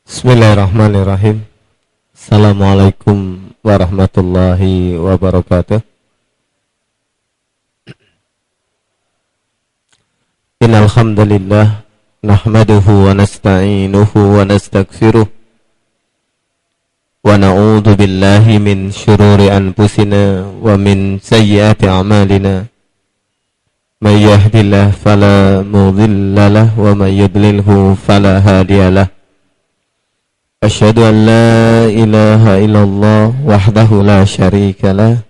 Bismillahirrahmanirrahim. Assalamualaikum warahmatullahi wabarakatuh. Innal hamdalillah nahmaduhu wa nasta'inuhu wa nastaghfiruh wa na'udzu billahi min shururi anfusina wa min sayyiati a'malina. May yahdihillahu fala mudilla lahu wa may yudlilhu fala hadiyalah. Asyhadu an la ilaha illallah wahdahu la syarika lah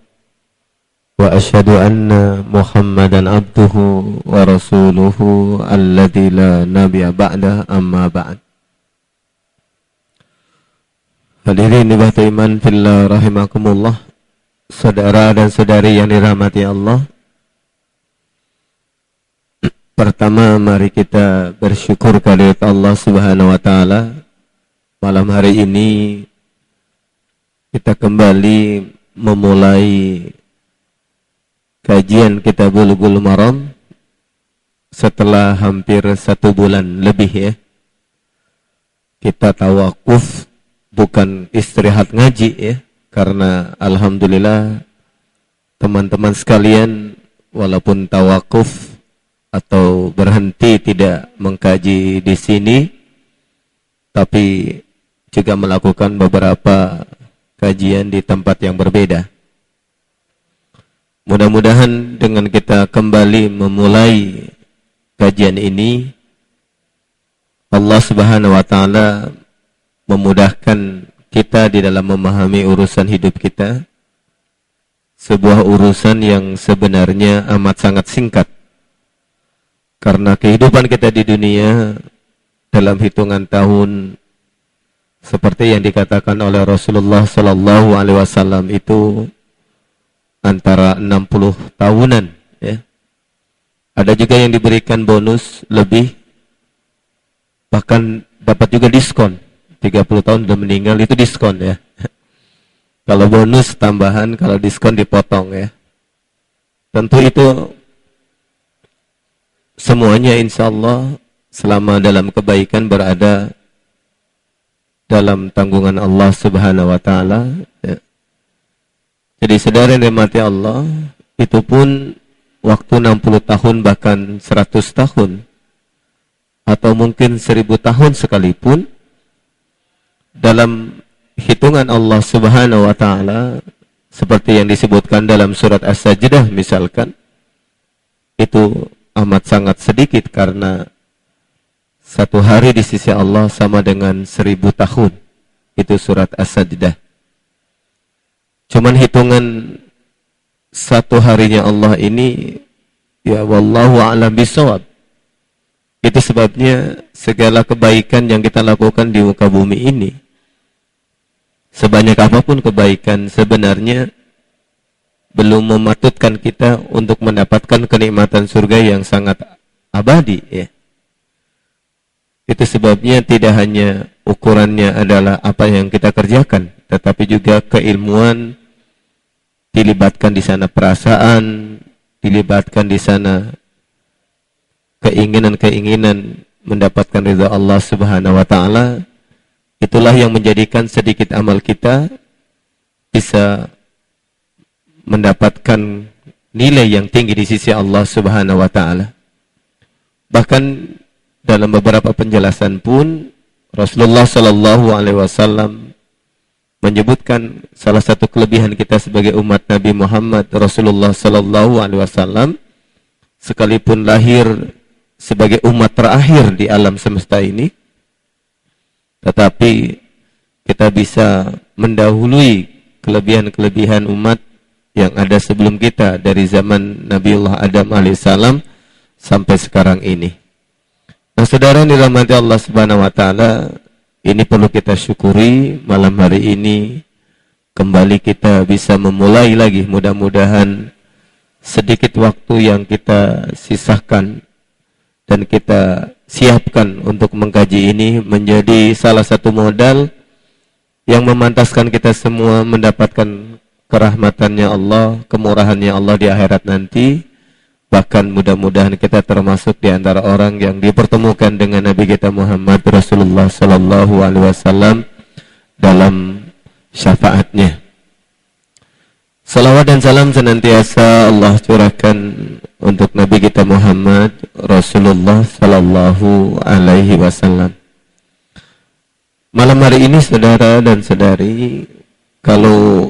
wa asyhadu anna Muhammadan abduhu wa rasuluhu alladzi la nabiyya ba'da amma ba'd. Hadirin ikhwati iman fillah rahimakumullah, saudara dan saudari yang dirahmati Allah. Pertama, mari kita bersyukur kehadirat Allah Subhanahu wa taala. Malam hari ini kita kembali memulai kajian Kitab Bulughul Maram setelah hampir 1 bulan lebih ya. Kita tawakuf, bukan istirahat ngaji ya, karena alhamdulillah teman-teman sekalian walaupun tawakuf atau berhenti tidak mengkaji di sini, tapi juga melakukan beberapa kajian di tempat yang berbeda. Mudah-mudahan dengan kita kembali memulai kajian ini, Allah Subhanahu wa taala memudahkan kita di dalam memahami urusan hidup kita, sebuah urusan yang sebenarnya amat sangat singkat. Karena kehidupan kita di dunia dalam hitungan tahun, seperti yang dikatakan oleh Rasulullah sallallahu alaihi wasallam, itu antara 60 tahunan ya. Ada juga yang diberikan bonus lebih, bahkan dapat juga diskon. 30 tahun sudah meninggal itu diskon ya. Kalau bonus tambahan, kalau diskon dipotong ya. Tentu itu semuanya insyaallah selama dalam kebaikan berada dalam tanggungan Allah Subhanahu wa taala ya. Jadi saudara yang dirahmati Allah, itu pun waktu 60 tahun bahkan 100 tahun atau mungkin 1000 tahun sekalipun, dalam hitungan Allah Subhanahu wa taala seperti yang disebutkan dalam surat As-Sajdah misalkan, itu amat sangat sedikit, karena 1 hari di sisi Allah sama dengan 1000 tahun. Itu surat As-Sajdah. Cuman hitungan 1 harinya Allah ini, ya wallahu a'lam bishawab. Itu sebabnya segala kebaikan yang kita lakukan di muka bumi ini, sebanyak apapun kebaikan, sebenarnya belum mematutkan kita untuk mendapatkan kenikmatan surga yang sangat abadi ya. Itu sebabnya tidak hanya ukurannya adalah apa yang kita kerjakan, tetapi juga keilmuan, dilibatkan di sana perasaan, dilibatkan di sana keinginan-keinginan mendapatkan ridha Allah Subhanahu wa taala. Itulah yang menjadikan sedikit amal kita bisa mendapatkan nilai yang tinggi di sisi Allah Subhanahu wa taala. Bahkan dalam beberapa penjelasan pun Rasulullah sallallahu alaihi wasallam menyebutkan salah satu kelebihan kita sebagai umat Nabi Muhammad Rasulullah sallallahu alaihi wasallam, sekalipun lahir sebagai umat terakhir di alam semesta ini, tetapi kita bisa mendahului kelebihan-kelebihan umat yang ada sebelum kita dari zaman Nabiullah Adam alaihissalam sampai sekarang ini. Nah, saudara yang dirahmati Allah Subhanahu wa taala, ini perlu kita syukuri. Malam hari ini kembali kita bisa memulai lagi. Mudah-mudahan sedikit waktu yang kita sisakan dan kita siapkan untuk mengkaji ini menjadi salah satu modal yang memantaskan kita semua mendapatkan kerahmatannya Allah, kemurahannya Allah di akhirat nanti, Bahkan mudah-mudahan kita termasuk di antara orang yang dipertemukan dengan Nabi kita Muhammad Rasulullah sallallahu alaihi wasallam dalam syafaatnya. Salawat dan salam senantiasa Allah curahkan untuk Nabi kita Muhammad Rasulullah sallallahu alaihi wasallam. Malam hari ini saudara dan saudari, kalau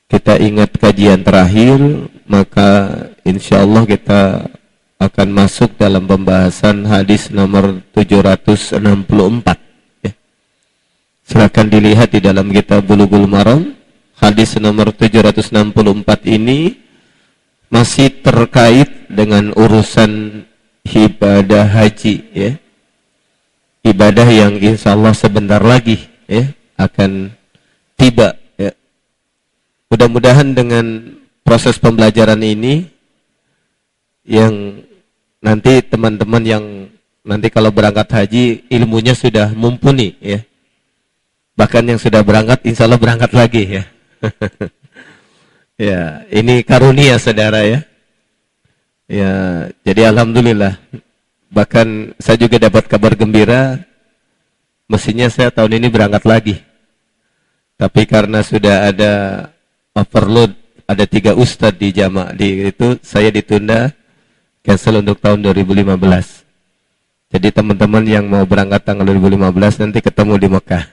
kita ingat kajian terakhir, maka insya Allah kita akan masuk dalam pembahasan hadis nomor 764. Ya. Silakan dilihat di dalam kitab Bulughul Maram. Hadis nomor 764 ini masih terkait dengan urusan ibadah haji, ya. Ibadah yang insya Allah sebentar lagi, ya, akan tiba. Ya. Mudah-mudahan dengan proses pembelajaran ini, yang nanti teman-teman yang nanti kalau berangkat haji ilmunya sudah mumpuni, ya. Bahkan yang sudah berangkat insya Allah berangkat lagi, ya. Ya, ini karunia saudara, ya. Ya, jadi alhamdulillah. Bahkan saya juga dapat kabar gembira, mestinya saya tahun ini berangkat lagi. Tapi karena sudah ada overload, ada 3 ustadz di jamaah di itu, saya ditunda, cancel untuk tahun 2015. Jadi teman-teman yang mau berangkat tanggal 2015 nanti ketemu di Mekah.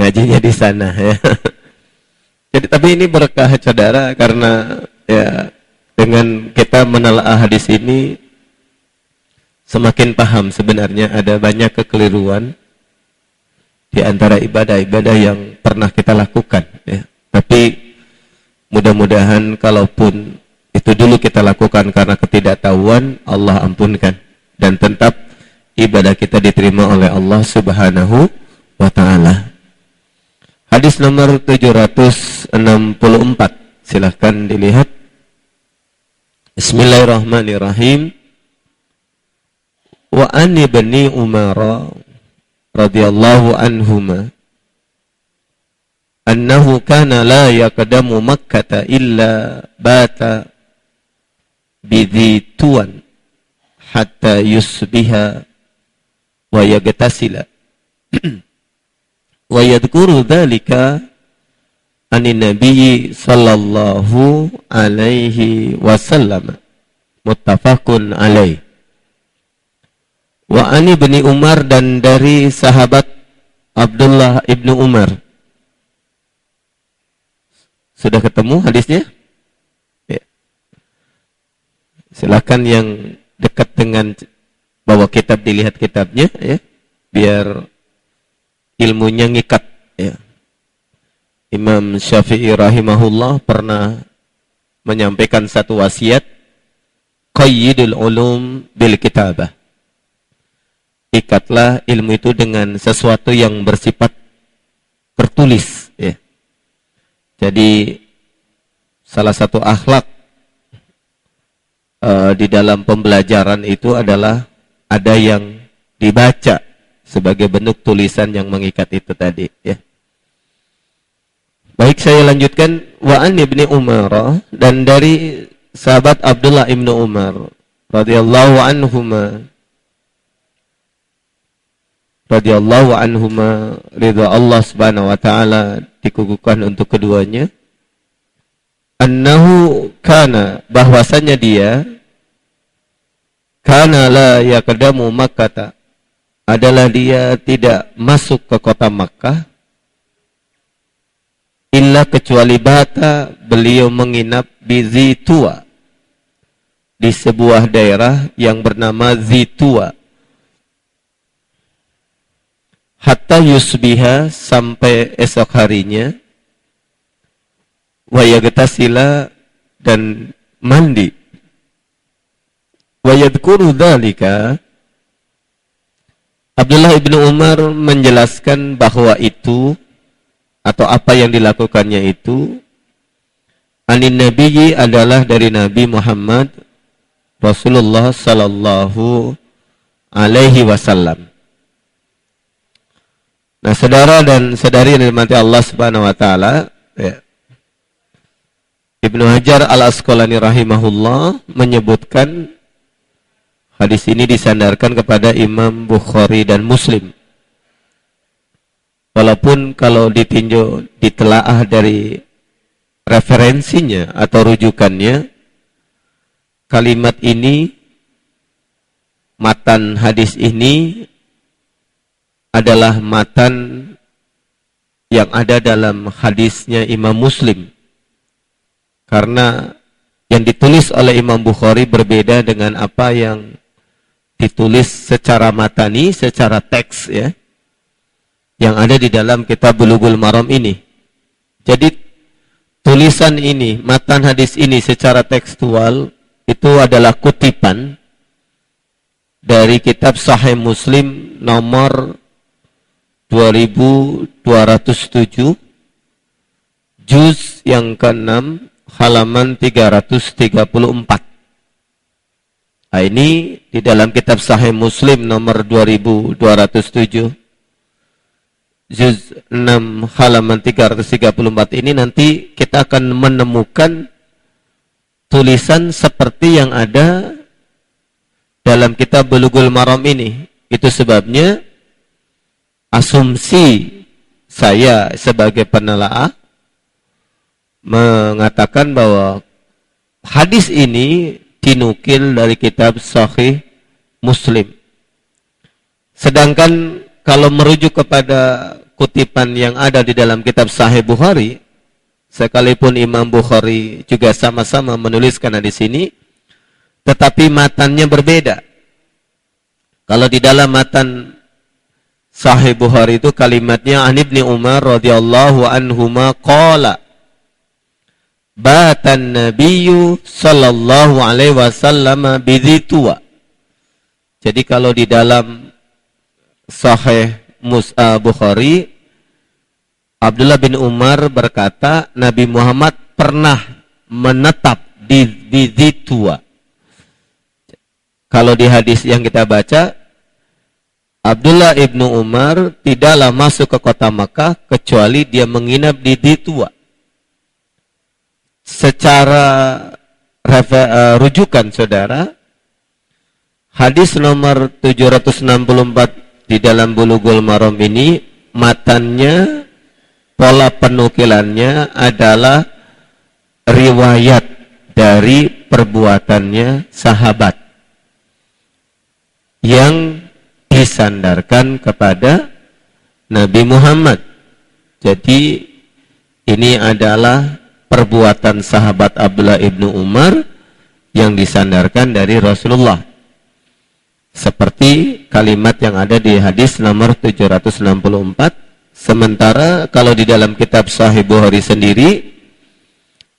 Ngajinya di sana, ya. Jadi tapi ini berkah saudara, karena ya dengan kita menelaah hadis ini semakin paham sebenarnya ada banyak kekeliruan di antara ibadah-ibadah yang pernah kita lakukan, ya. Tapi mudah-mudahan kalaupun itu dulu kita lakukan karena ketidaktahuan, Allah ampunkan dan tetap ibadah kita diterima oleh Allah Subhanahu wa taala. Hadis nomor 764, silahkan dilihat. Bismillahirrahmanirrahim. Wa an ibni Umar radhiyallahu anhuma annahu kana la yaqdamu Makkah illa bata bidhituan hatta yusbiha wa yagtasila. Wa yadhkuru dzalika anin nabiyyi sallallahu alaihi wasallam. Muttafaqun alaih. Wa ani ibni Umar, dan dari sahabat Abdullah ibnu Umar. Sudah ketemu hadisnya? Ya. Silakan yang dekat dengan bawa kitab dilihat kitabnya, ya, biar ilmunya ngikat, ya. Imam Syafi'i rahimahullah pernah menyampaikan satu wasiat, qayyidul ulum bil kitabah. Ikatlah ilmu itu dengan sesuatu yang bersifat tertulis, ya. Jadi salah satu akhlak di dalam pembelajaran itu adalah ada yang dibaca sebagai bentuk tulisan yang mengikat itu tadi, ya. Baik, saya lanjutkan. Wa an ibni Umar, dan dari sahabat Abdullah ibnu Umar radhiyallahu anhuma, ridha Allah Subhanahu wa taala dikukuhkan untuk keduanya. Annahu kana, bahwasanya dia, kana la yaqdamu Makkah, adalah dia tidak masuk ke kota Makkah illa kecuali bata, beliau menginap di Zitua, di sebuah daerah yang bernama Zitua, hatta yusbiha, sampai esok harinya, wa yagtasila, dan mandi, wa yadhkuru dzalika. Abdullah ibnu Umar menjelaskan bahwa itu, atau apa yang dilakukannya itu, anin nabiyyi, adalah dari Nabi Muhammad Rasulullah sallallahu alaihi wasallam. Nah, saudara dan saudari yang dirahmati Allah Subhanahu wa taala, ya. Ibnu Hajar Al-Asqalani rahimahullah menyebutkan hadis ini disandarkan kepada Imam Bukhari dan Muslim. Walaupun kalau ditinjau ditelaah dari referensinya atau rujukannya, kalimat ini, matan hadis ini adalah matan yang ada dalam hadisnya Imam Muslim. Karena yang ditulis oleh Imam Bukhari berbeda dengan apa yang ditulis secara matani, secara teks ya, yang ada di dalam kitab Bulughul Maram ini. Jadi tulisan ini, matan hadis ini secara tekstual itu adalah kutipan dari kitab Sahih Muslim nomor 2207, juz yang ke-6, halaman 334. Nah, ini di dalam kitab Sahih Muslim nomor 2207, juz 6, halaman 334 ini nanti kita akan menemukan tulisan seperti yang ada dalam kitab Bulughul Maram ini. Itu sebabnya asumsi saya sebagai penelaah mengatakan bahwa hadis ini dinukil dari kitab Sahih Muslim. Sedangkan kalau merujuk kepada kutipan yang ada di dalam kitab Sahih Bukhari, sekalipun Imam Bukhari juga sama-sama menuliskan hadis ini, tetapi matannya berbeda. Kalau di dalam matan Sahih Bukhari itu kalimatnya an Ibni Umar radhiyallahu anhuma qala batan nabiyyu sallallahu alaihi wasallam bidzituwa. Jadi kalau di dalam Sahih Bukhari, Abdullah bin Umar berkata Nabi Muhammad pernah menetap di Dzituwa. Kalau di hadis yang kita baca, Abdullah ibnu Umar tidaklah masuk ke kota Makkah kecuali dia menginap di Dzituwa. Secara rujukan saudara, hadis nomor 764 di dalam Bulughul Maram ini, matannya, pola penukilannya adalah riwayat dari perbuatannya sahabat yang disandarkan kepada Nabi Muhammad. Jadi ini adalah perbuatan sahabat Abdullah ibnu Umar yang disandarkan dari Rasulullah. Seperti kalimat yang ada di hadis nomor 764. Sementara kalau di dalam kitab Sahih Bukhari sendiri,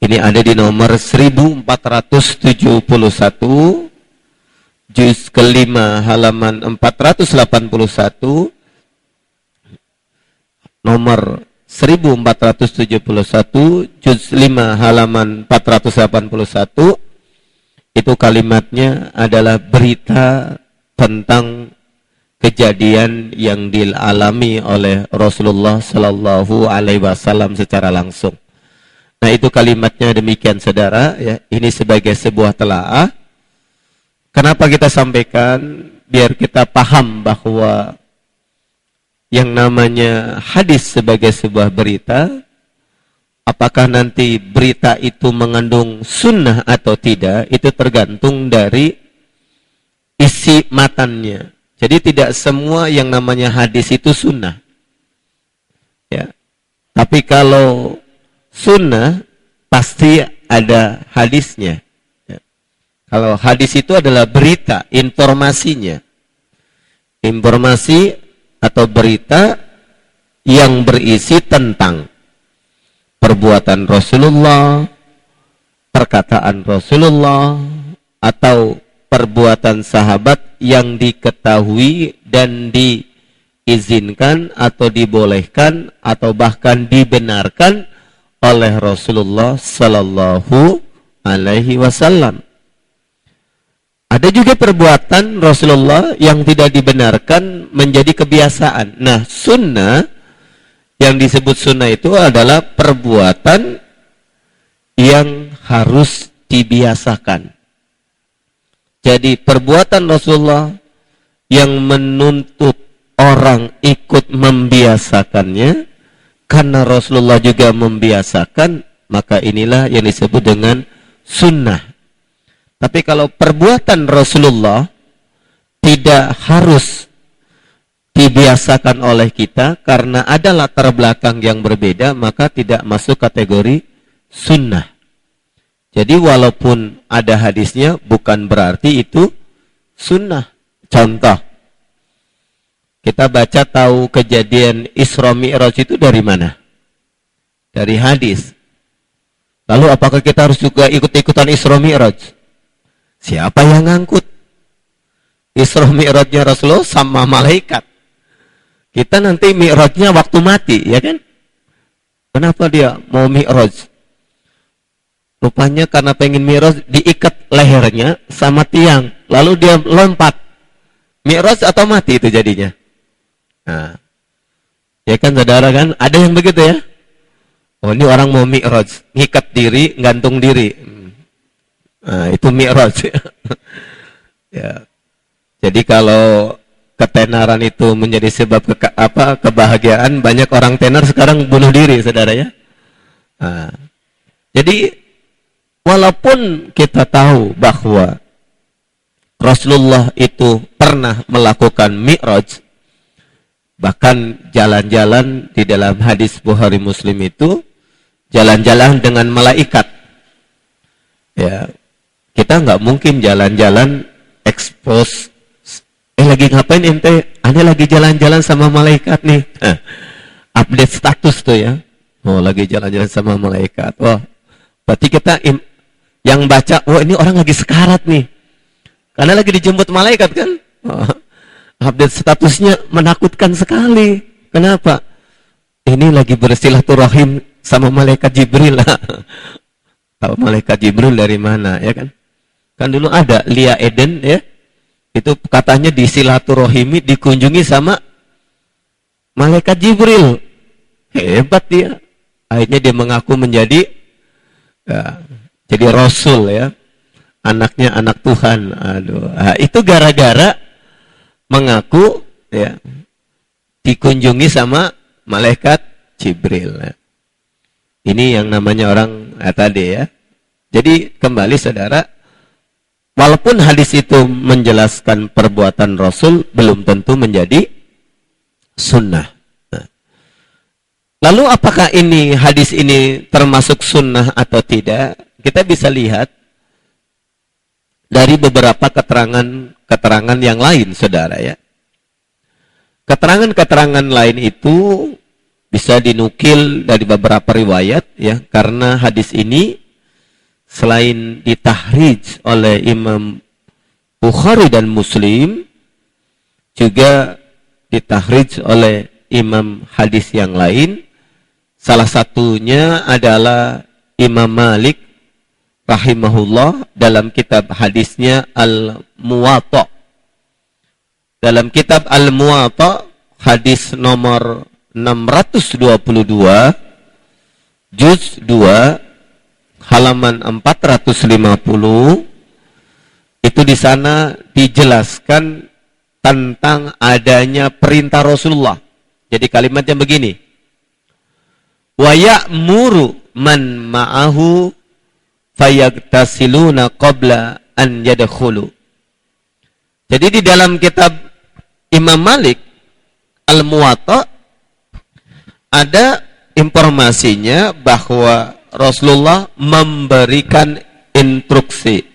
ini ada di nomor 1471, juz kelima halaman 481, nomor 1471, juz 5 halaman 481, itu kalimatnya adalah berita tentang kejadian yang dialami oleh Rasulullah Sallallahu Alaihi Wasallam secara langsung. Nah, itu kalimatnya demikian, saudara. Ya, ini sebagai sebuah telaah. Kenapa kita sampaikan? Biar kita paham bahwa yang namanya hadis sebagai sebuah berita, apakah nanti berita itu mengandung sunnah atau tidak, itu tergantung dari isi matannya. Jadi tidak semua yang namanya hadis itu sunnah. Ya. Tapi kalau sunnah, pasti ada hadisnya. Ya. Kalau hadis itu adalah berita, informasinya. Informasi atau berita yang berisi tentang perbuatan Rasulullah, perkataan Rasulullah, atau perbuatan sahabat yang diketahui dan diizinkan atau dibolehkan atau bahkan dibenarkan oleh Rasulullah Sallallahu Alaihi Wasallam. Ada juga perbuatan Rasulullah yang tidak dibenarkan menjadi kebiasaan. Nah, sunnah, yang disebut sunnah itu adalah perbuatan yang harus dibiasakan. Jadi perbuatan Rasulullah yang menuntut orang ikut membiasakannya, karena Rasulullah juga membiasakan, maka inilah yang disebut dengan sunnah. Tapi kalau perbuatan Rasulullah tidak harus dibiasakan oleh kita karena ada latar belakang yang berbeda, maka tidak masuk kategori sunnah. Jadi walaupun ada hadisnya bukan berarti itu sunnah. Contoh, kita baca tahu kejadian Isra Mi'raj itu dari mana? Dari hadis. Lalu apakah kita harus juga ikut-ikutan Isra Mi'raj? Siapa yang ngangkut? Isra Mi'rajnya Rasulullah sama malaikat. Kita nanti Mi'rajnya waktu mati, ya kan? Kenapa dia mau Mi'raj? Rupanya karena pengen Mi'raj, diikat lehernya sama tiang, lalu dia lompat. Mi'raj atau mati itu jadinya. Nah, ya kan saudara kan, ada yang begitu ya. Oh, ini orang mau Mi'raj, ngikat diri, gantung diri. Nah, itu Mi'raj. Ya. Jadi kalau ketenaran itu menjadi sebab kebahagiaan, banyak orang tenar sekarang bunuh diri, saudara ya. Nah, jadi walaupun kita tahu bahwa Rasulullah itu pernah melakukan Mi'raj, bahkan jalan-jalan di dalam hadis Bukhari Muslim itu jalan-jalan dengan malaikat. Ya, kita nggak mungkin jalan-jalan expose. Lagi ngapain ente? Ane lagi jalan-jalan sama malaikat nih. Update status tuh ya. Oh, lagi jalan-jalan sama malaikat. Wah, berarti kita yang baca, oh ini orang lagi sekarat nih. Karena lagi dijemput malaikat kan. Oh, update statusnya menakutkan sekali. Kenapa? Ini lagi bersilaturahim sama malaikat Jibril. Tahu malaikat Jibril dari mana, ya kan? Kan dulu ada Lia Eden ya. Itu katanya disilaturahimi, dikunjungi sama malaikat Jibril. Hebat dia. Akhirnya dia mengaku menjadi jadi Rasul ya. Anaknya anak Tuhan. Aduh. Nah, itu gara-gara mengaku ya dikunjungi sama malaikat Jibril. Ini yang namanya orang tadi ya. Jadi kembali saudara, walaupun hadis itu menjelaskan perbuatan Rasul, belum tentu menjadi sunnah. Nah. Lalu apakah ini hadis ini termasuk sunnah atau tidak? Kita bisa lihat dari beberapa keterangan yang lain, saudara ya. Keterangan-keterangan lain itu bisa dinukil dari beberapa riwayat ya, karena hadis ini selain ditahrij oleh Imam Bukhari dan Muslim, juga ditahrij oleh imam hadis yang lain. Salah satunya adalah Imam Malik rahimahullah dalam kitab hadisnya Al-Muwatta. Dalam kitab Al-Muwatta hadis nomor 622 juz 2 halaman 450, itu di sana dijelaskan tentang adanya perintah Rasulullah. Jadi kalimatnya begini, wa ya'muru man ma'ahu fayagtasiluna qabla an yadkhulu. Jadi di dalam kitab Imam Malik Al-Muwatta ada informasinya bahwa Rasulullah memberikan instruksi.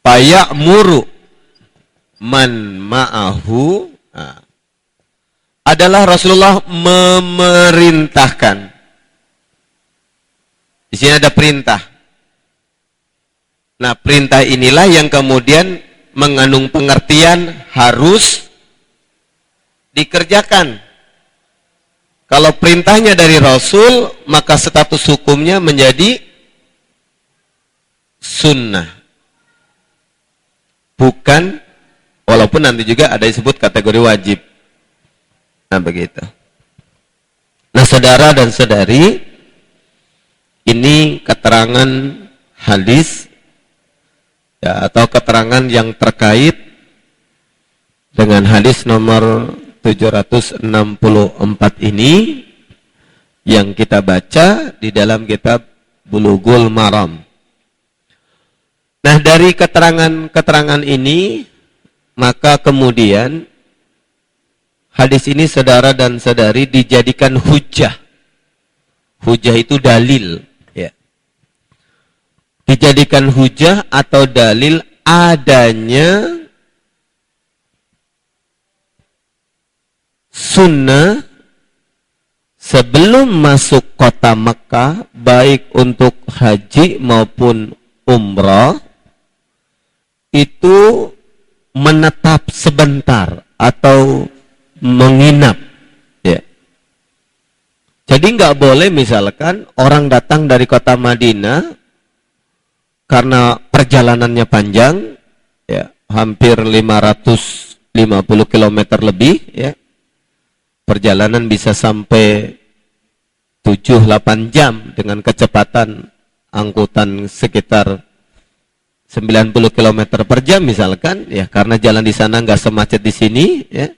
Faya'muru man ma'ahu, adalah Rasulullah memerintahkan. Di sini ada perintah. Nah, perintah inilah yang kemudian mengandung pengertian harus dikerjakan. Kalau perintahnya dari Rasul, maka status hukumnya menjadi sunnah. Bukan, walaupun nanti juga ada disebut kategori wajib. Nah, begitu. Nah, saudara dan saudari, keterangan hadis ya, atau keterangan yang terkait dengan hadis nomor 764 ini yang kita baca di dalam kitab Bulughul Maram. Nah, dari keterangan-keterangan ini maka kemudian hadis ini saudara dan saudari dijadikan hujjah. Hujjah itu dalil, ya. Dijadikan hujjah atau dalil adanya sunnah sebelum masuk kota Mekah, baik untuk haji maupun umrah, itu menetap sebentar atau menginap. Ya. Jadi nggak boleh misalkan orang datang dari kota Madinah karena perjalanannya panjang, ya, hampir 550 km lebih, ya. Perjalanan bisa sampai 7-8 jam dengan kecepatan angkutan sekitar 90 km per jam misalkan, ya, karena jalan di sana nggak semacet di sini, ya.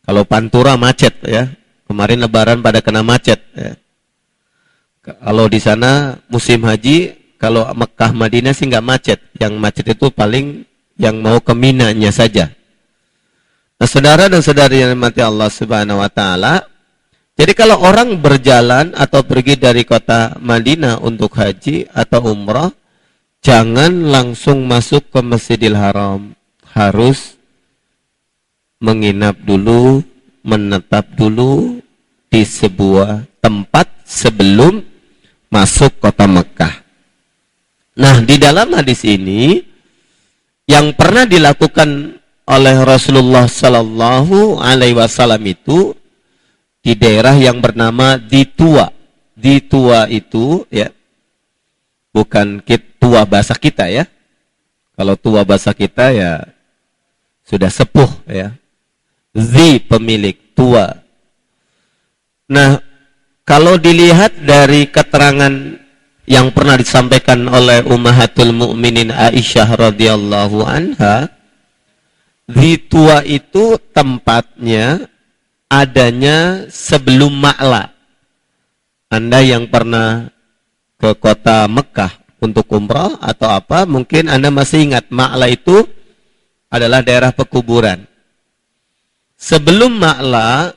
Kalau Pantura macet, ya. Kemarin Lebaran pada kena macet, ya. Kalau di sana musim haji, kalau Mekah Madinah sih nggak macet. Yang macet itu paling yang mau ke Mina-nya saja. Nah, saudara dan saudari yang dirahmati Allah Subhanahu wa taala, jadi kalau orang berjalan atau pergi dari kota Madinah untuk haji atau umrah, jangan langsung masuk ke Masjidil Haram. Harus menginap dulu, menetap dulu di sebuah tempat sebelum masuk kota Mekah. Nah, di dalam hadis ini yang pernah dilakukan oleh Rasulullah Sallallahu Alaihi Wasallam itu di daerah yang bernama Ditua. Ditua itu, ya, bukan tua bahasa kita, ya. Kalau tua bahasa kita, ya, sudah sepuh, ya. Pemilik tua. Nah, kalau dilihat dari keterangan yang pernah disampaikan oleh Ummahatul Mukminin Aisyah radhiyallahu anha, Ditua itu tempatnya adanya sebelum Ma'la. Anda yang pernah ke kota Mekah untuk umrah atau apa, mungkin Anda masih ingat Ma'la itu adalah daerah pekuburan. Sebelum Ma'la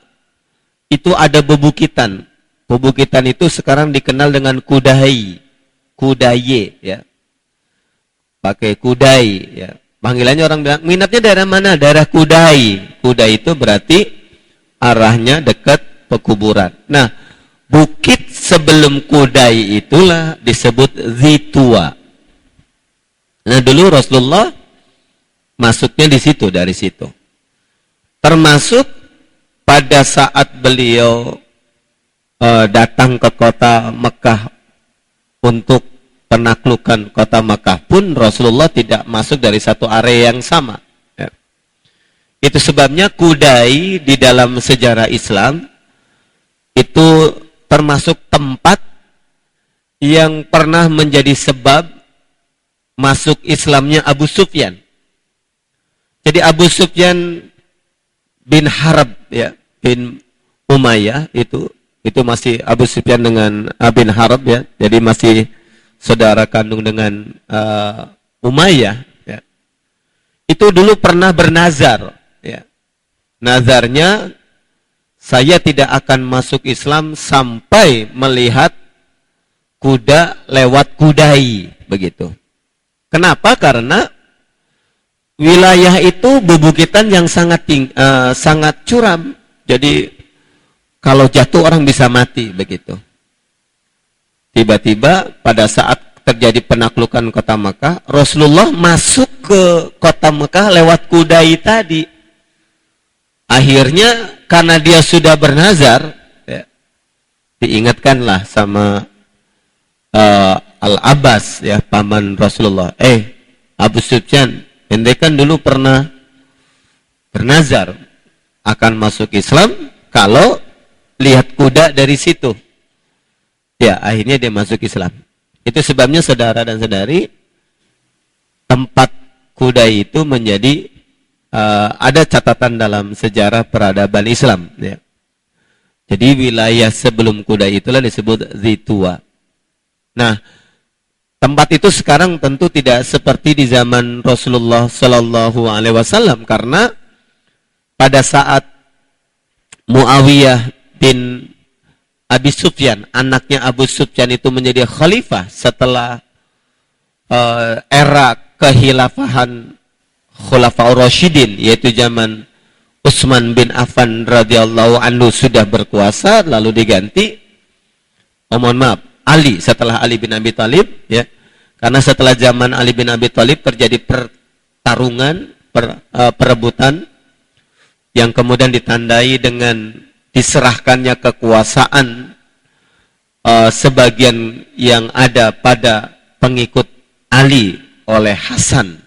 itu ada bebukitan. Bebukitan itu sekarang dikenal dengan Kudai. Kudaye, ya. Pakai Kudai, ya. Panggilannya orang bilang, minatnya daerah mana? Daerah Kudai. Kudai itu berarti arahnya dekat pekuburan. Nah, bukit sebelum Kudai itulah disebut Zitua. Nah, dulu Rasulullah masuknya di situ, dari situ. Termasuk pada saat beliau datang ke kota Mekah untuk penaklukan kota Makkah pun Rasulullah tidak masuk dari satu area yang sama. Ya. Itu sebabnya Kudai di dalam sejarah Islam itu termasuk tempat yang pernah menjadi sebab masuk Islamnya Abu Sufyan. Jadi Abu Sufyan bin Harb, ya, bin Umayyah itu masih Abu Sufyan dengan bin Harb, ya. Jadi masih saudara kandung dengan Umayyah, ya. Itu dulu pernah bernazar, ya. Nazarnya, saya tidak akan masuk Islam sampai melihat kuda lewat Kudai, begitu. Kenapa? Karena wilayah itu bebukitan yang sangat curam. Jadi kalau jatuh orang bisa mati, begitu. Tiba-tiba pada saat terjadi penaklukan kota Mekah, Rasulullah masuk ke kota Mekah lewat Kudai tadi. Akhirnya karena dia sudah bernazar, ya, diingatkanlah sama Al-Abbas, ya, paman Rasulullah. Abu Sufyan, ente kan dulu pernah bernazar akan masuk Islam kalau lihat kuda dari situ. Ya, akhirnya dia masuk Islam. Itu sebabnya saudara dan saudari, tempat Kudai itu menjadi ada catatan dalam sejarah peradaban Islam. Ya. Jadi wilayah sebelum Kudai itulah disebut Zitua. Nah, tempat itu sekarang tentu tidak seperti di zaman Rasulullah Sallallahu Alaihi Wasallam, karena pada saat Muawiyah bin Abi Sufyan, anaknya Abu Sufyan itu menjadi khalifah setelah era kehilafahan Khulafaur Rasyidin, yaitu zaman Utsman bin Affan radhiyallahu anhu sudah berkuasa, lalu diganti Ali setelah Ali bin Abi Thalib, ya. Karena setelah zaman Ali bin Abi Thalib terjadi pertarungan, perebutan yang kemudian ditandai dengan diserahkannya kekuasaan sebagian yang ada pada pengikut Ali oleh Hasan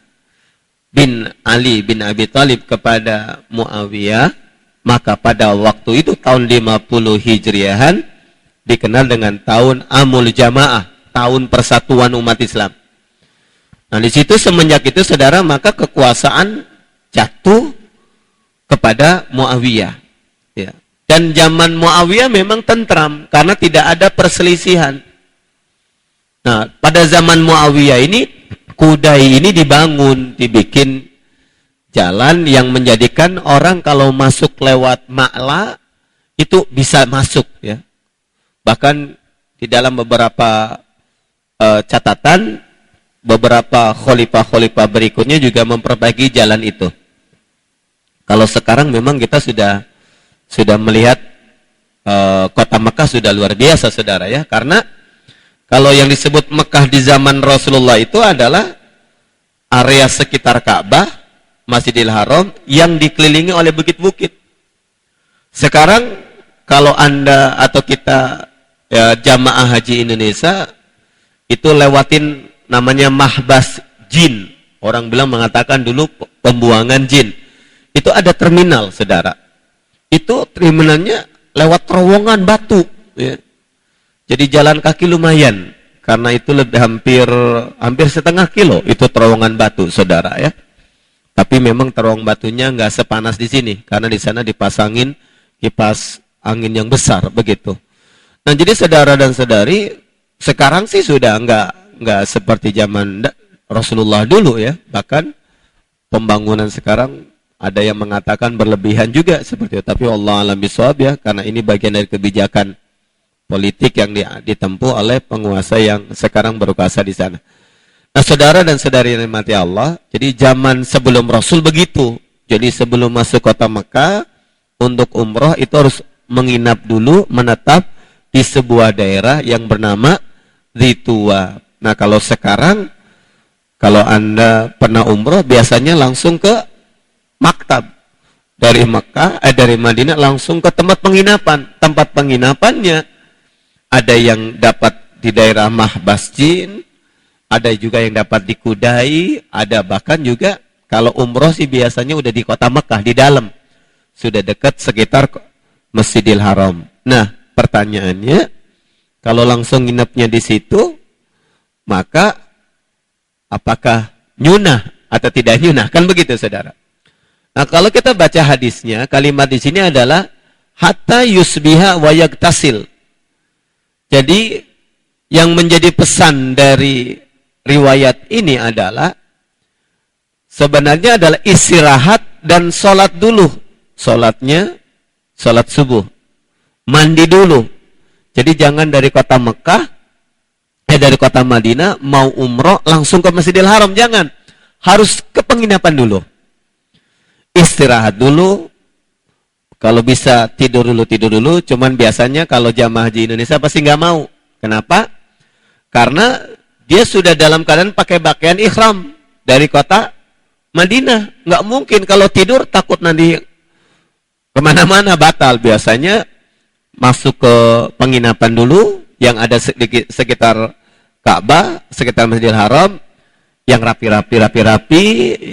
bin Ali bin Abi Thalib kepada Muawiyah, maka pada waktu itu tahun 50 Hijriahan dikenal dengan tahun Amul Jamaah, tahun persatuan umat Islam. Nah, di situ semenjak itu saudara, maka kekuasaan jatuh kepada Muawiyah, ya. Dan zaman Muawiyah memang tentram karena tidak ada perselisihan. Nah, pada zaman Muawiyah ini, Kudai ini dibikin jalan yang menjadikan orang kalau masuk lewat Ma'la itu bisa masuk, ya. Bahkan di dalam beberapa catatan, beberapa khalifah-khalifah berikutnya juga memperbaiki jalan itu. Kalau sekarang memang kita sudah melihat kota Mekah sudah luar biasa, saudara, ya. Karena kalau yang disebut Mekah di zaman Rasulullah itu adalah area sekitar Ka'bah, Masjidil Haram, yang dikelilingi oleh bukit-bukit. Sekarang kalau Anda atau kita, ya, jamaah haji Indonesia itu lewatin namanya Mahbas Jin. Orang bilang mengatakan dulu pembuangan jin. Itu ada terminal, saudara. Itu terminalnya lewat terowongan batu, ya. Jadi jalan kaki lumayan, karena itu hampir setengah kilo itu terowongan batu, saudara, ya. Tapi memang terowongan batunya nggak sepanas di sini, karena di sana dipasangin kipas angin yang besar, begitu. Nah, jadi saudara dan saudari, sekarang sih sudah nggak seperti zaman Rasulullah dulu, ya. Bahkan pembangunan sekarang ada yang mengatakan berlebihan juga seperti itu. Tapi Allah alam bisawab, ya, karena ini bagian dari kebijakan politik yang ditempuh oleh penguasa yang sekarang berkuasa di sana. Nah, saudara dan saudari yang dimati Allah, jadi zaman sebelum Rasul begitu. Jadi sebelum masuk kota Mekah untuk umroh itu harus menginap dulu, menetap di sebuah daerah yang bernama Zitua. Nah, kalau sekarang, kalau Anda pernah umroh, biasanya langsung ke maktab. Dari Mekah, dari Madinah langsung ke tempat penginapan. Tempat penginapannya ada yang dapat di daerah Mahbas Jin, ada juga yang dapat di Kudai, ada bahkan juga kalau umroh sih biasanya udah di kota Mekah, di dalam. Sudah dekat sekitar Masjidil Haram. Nah, pertanyaannya, kalau langsung nginepnya di situ, maka apakah nyunah atau tidak nyunah? Kan begitu, saudara. Nah, kalau kita baca hadisnya, kalimat di sini adalah hatta yusbiha wa yaktasil. Jadi yang menjadi pesan dari riwayat ini adalah sebenarnya adalah istirahat dan sholat dulu. Sholatnya sholat subuh, mandi dulu. Jadi jangan dari kota Mekah, dari kota Madinah mau umroh langsung ke Masjidil Haram, jangan. Harus ke penginapan dulu, istirahat dulu. Kalau bisa tidur dulu. Cuman biasanya kalau jamaah haji Indonesia pasti nggak mau. Kenapa? Karena dia sudah dalam keadaan pakai pakaian ihram dari kota Madinah. Nggak mungkin kalau tidur, takut nanti kemana-mana, batal. Biasanya masuk ke penginapan dulu yang ada sekitar Ka'bah, sekitar Masjidil Haram, yang rapi-rapi,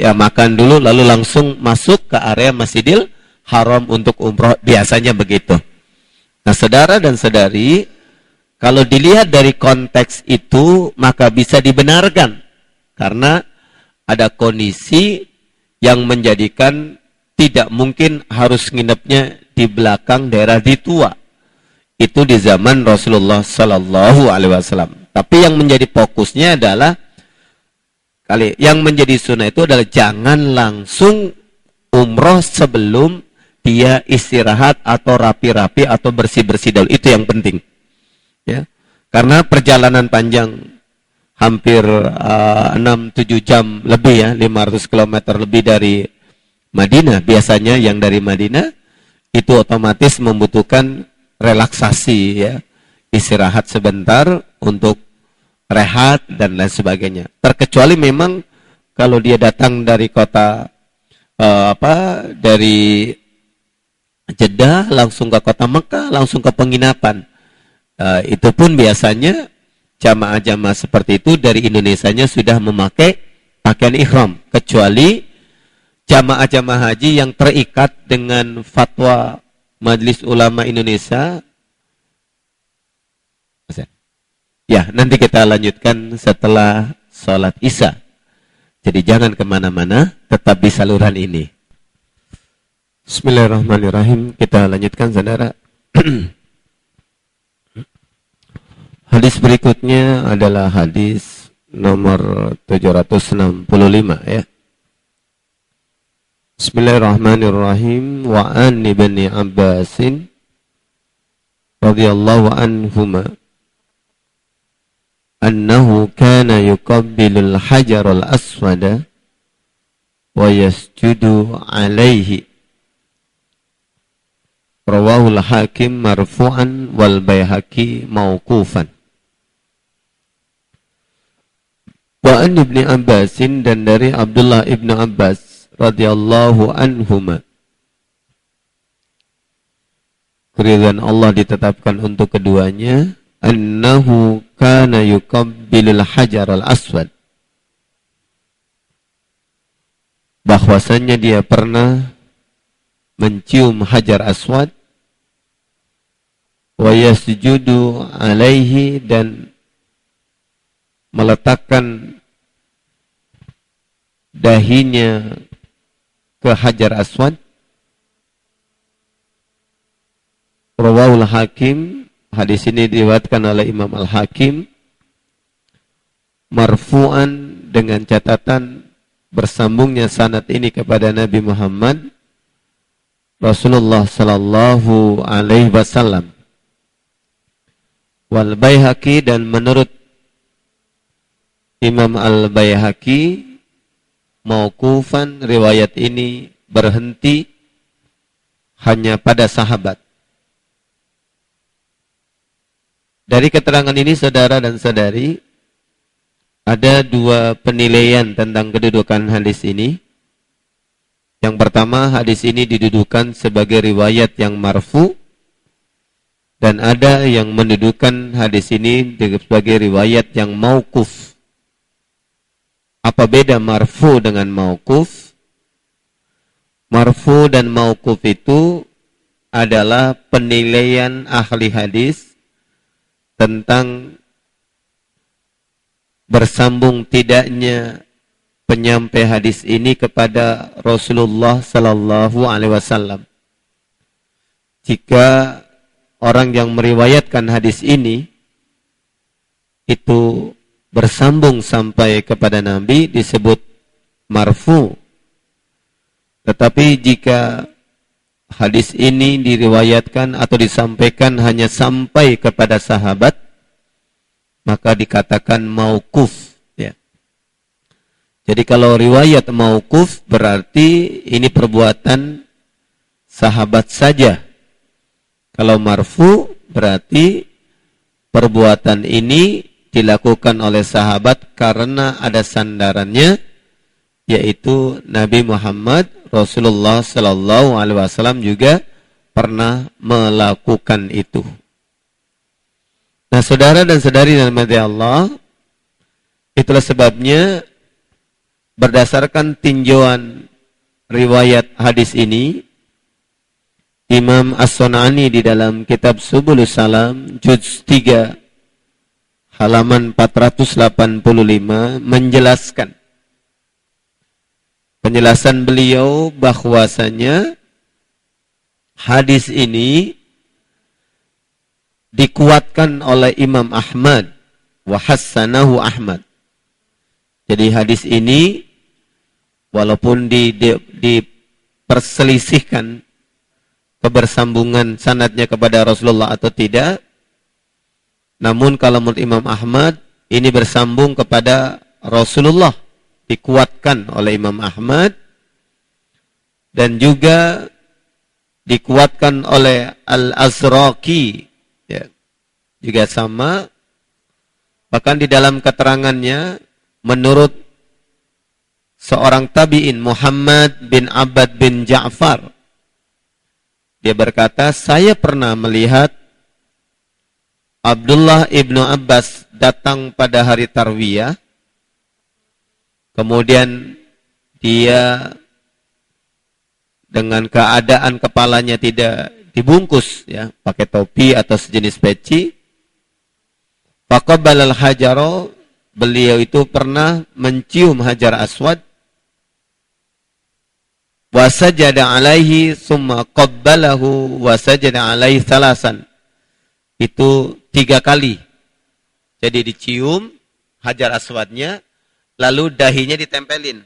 ya makan dulu, lalu langsung masuk ke area Masjidil Haram untuk umroh, biasanya begitu. Nah, saudara dan saudari, Kalau dilihat dari konteks itu, maka bisa dibenarkan. Karena ada kondisi yang menjadikan tidak mungkin harus nginepnya di belakang daerah di tua. Itu di zaman Rasulullah Sallallahu Alaihi Wasallam. Tapi yang menjadi fokusnya adalah yang menjadi sunnah itu adalah jangan langsung umroh sebelum dia istirahat atau rapi-rapi atau bersih-bersih dulu. Itu yang penting. Ya. Karena perjalanan panjang hampir 6-7 jam lebih ya, 500 km lebih dari Madinah. Biasanya yang dari Madinah itu otomatis membutuhkan relaksasi ya, istirahat sebentar untuk rehat dan lain sebagainya. Terkecuali memang kalau dia datang dari kota dari Jeddah langsung ke kota Mekah, langsung ke penginapan. Itu pun biasanya jamaah-jamaah seperti itu dari Indonesianya sudah memakai pakaian ihram, kecuali jamaah-jamaah haji yang terikat dengan fatwa Majelis Ulama Indonesia. Ya, nanti kita lanjutkan setelah sholat Isya. Jadi jangan kemana-mana, tetap di saluran ini. Bismillahirrahmanirrahim. Kita lanjutkan, saudara. Hadis berikutnya adalah hadis nomor 765 ya. Bismillahirrahmanirrahim. Wa an ibni Abbasin radhiyallahu anhuma annahu kana yuqabbilul hajaral aswada wa yasjudu alaihi. Rawahul Hakim marfu'an wal Baihaqi mauqufan. Wa an ibni Abbasin, dan dari Abdullah ibnu Abbas radhiyallahu anhuma, keridhaan Allah ditetapkan untuk keduanya, annahu kana yuqabbilul hajar al-aswad, bahwasannya dia pernah mencium hajar aswad, wa yasjudu alaihi, dan meletakkan dahinya ke hajar aswad. Rawahul Hakim, hadis ini diriwayatkan oleh Imam Al-Hakim marfu'an, dengan catatan bersambungnya sanad ini kepada Nabi Muhammad Rasulullah sallallahu alaihi wasallam. Wal Baihaqi, dan menurut Imam Al-Baihaqi mauqufan, riwayat ini berhenti hanya pada sahabat. Dari keterangan ini, saudara dan saudari, ada dua penilaian tentang kedudukan hadis ini. Yang pertama, hadis ini didudukan sebagai riwayat yang marfu, dan ada yang mendudukan hadis ini sebagai riwayat yang mauquf. Apa beda marfu dengan mauquf? Marfu dan mauquf itu adalah penilaian ahli hadis tentang bersambung tidaknya penyampai hadis ini kepada Rasulullah sallallahu alaihi wasallam. Jika orang yang meriwayatkan hadis ini itu bersambung sampai kepada Nabi, disebut marfu. Tetapi jika hadis ini diriwayatkan atau disampaikan hanya sampai kepada sahabat, maka dikatakan mauquf ya. Jadi kalau riwayat mauquf berarti ini perbuatan sahabat saja. Kalau marfu berarti perbuatan ini dilakukan oleh sahabat karena ada sandarannya, yaitu Nabi Muhammad Rasulullah sallallahu alaihi wasallam juga pernah melakukan itu. Nah, saudara dan saudari yang dirahmati Allah, itulah sebabnya berdasarkan tinjauan riwayat hadis ini, Imam As-Sun'ani di dalam kitab Subulus Salam juz 3 halaman 485 menjelaskan. Penjelasan beliau bahwasanya hadis ini dikuatkan oleh Imam Ahmad wa hassanahu Ahmad. Jadi hadis ini walaupun diperselisihkan kebersambungan sanadnya kepada Rasulullah atau tidak, namun kalau menurut Imam Ahmad ini bersambung kepada Rasulullah, dikuatkan oleh Imam Ahmad dan juga dikuatkan oleh Al-Azraqi, ya, juga sama. Bahkan di dalam keterangannya menurut seorang tabi'in Muhammad bin Abbad bin Ja'far, dia berkata, saya pernah melihat Abdullah ibnu Abbas datang pada hari Tarwiyah, kemudian dia dengan keadaan kepalanya tidak dibungkus, ya, pakai topi atau sejenis peci. Faqabbala al-hajara, beliau itu pernah mencium hajar aswad. Wa sajada alaihi summa qabbalahu wa sajada alaihi thalasan. Itu 3 kali. Jadi dicium hajar aswadnya, lalu dahinya ditempelin.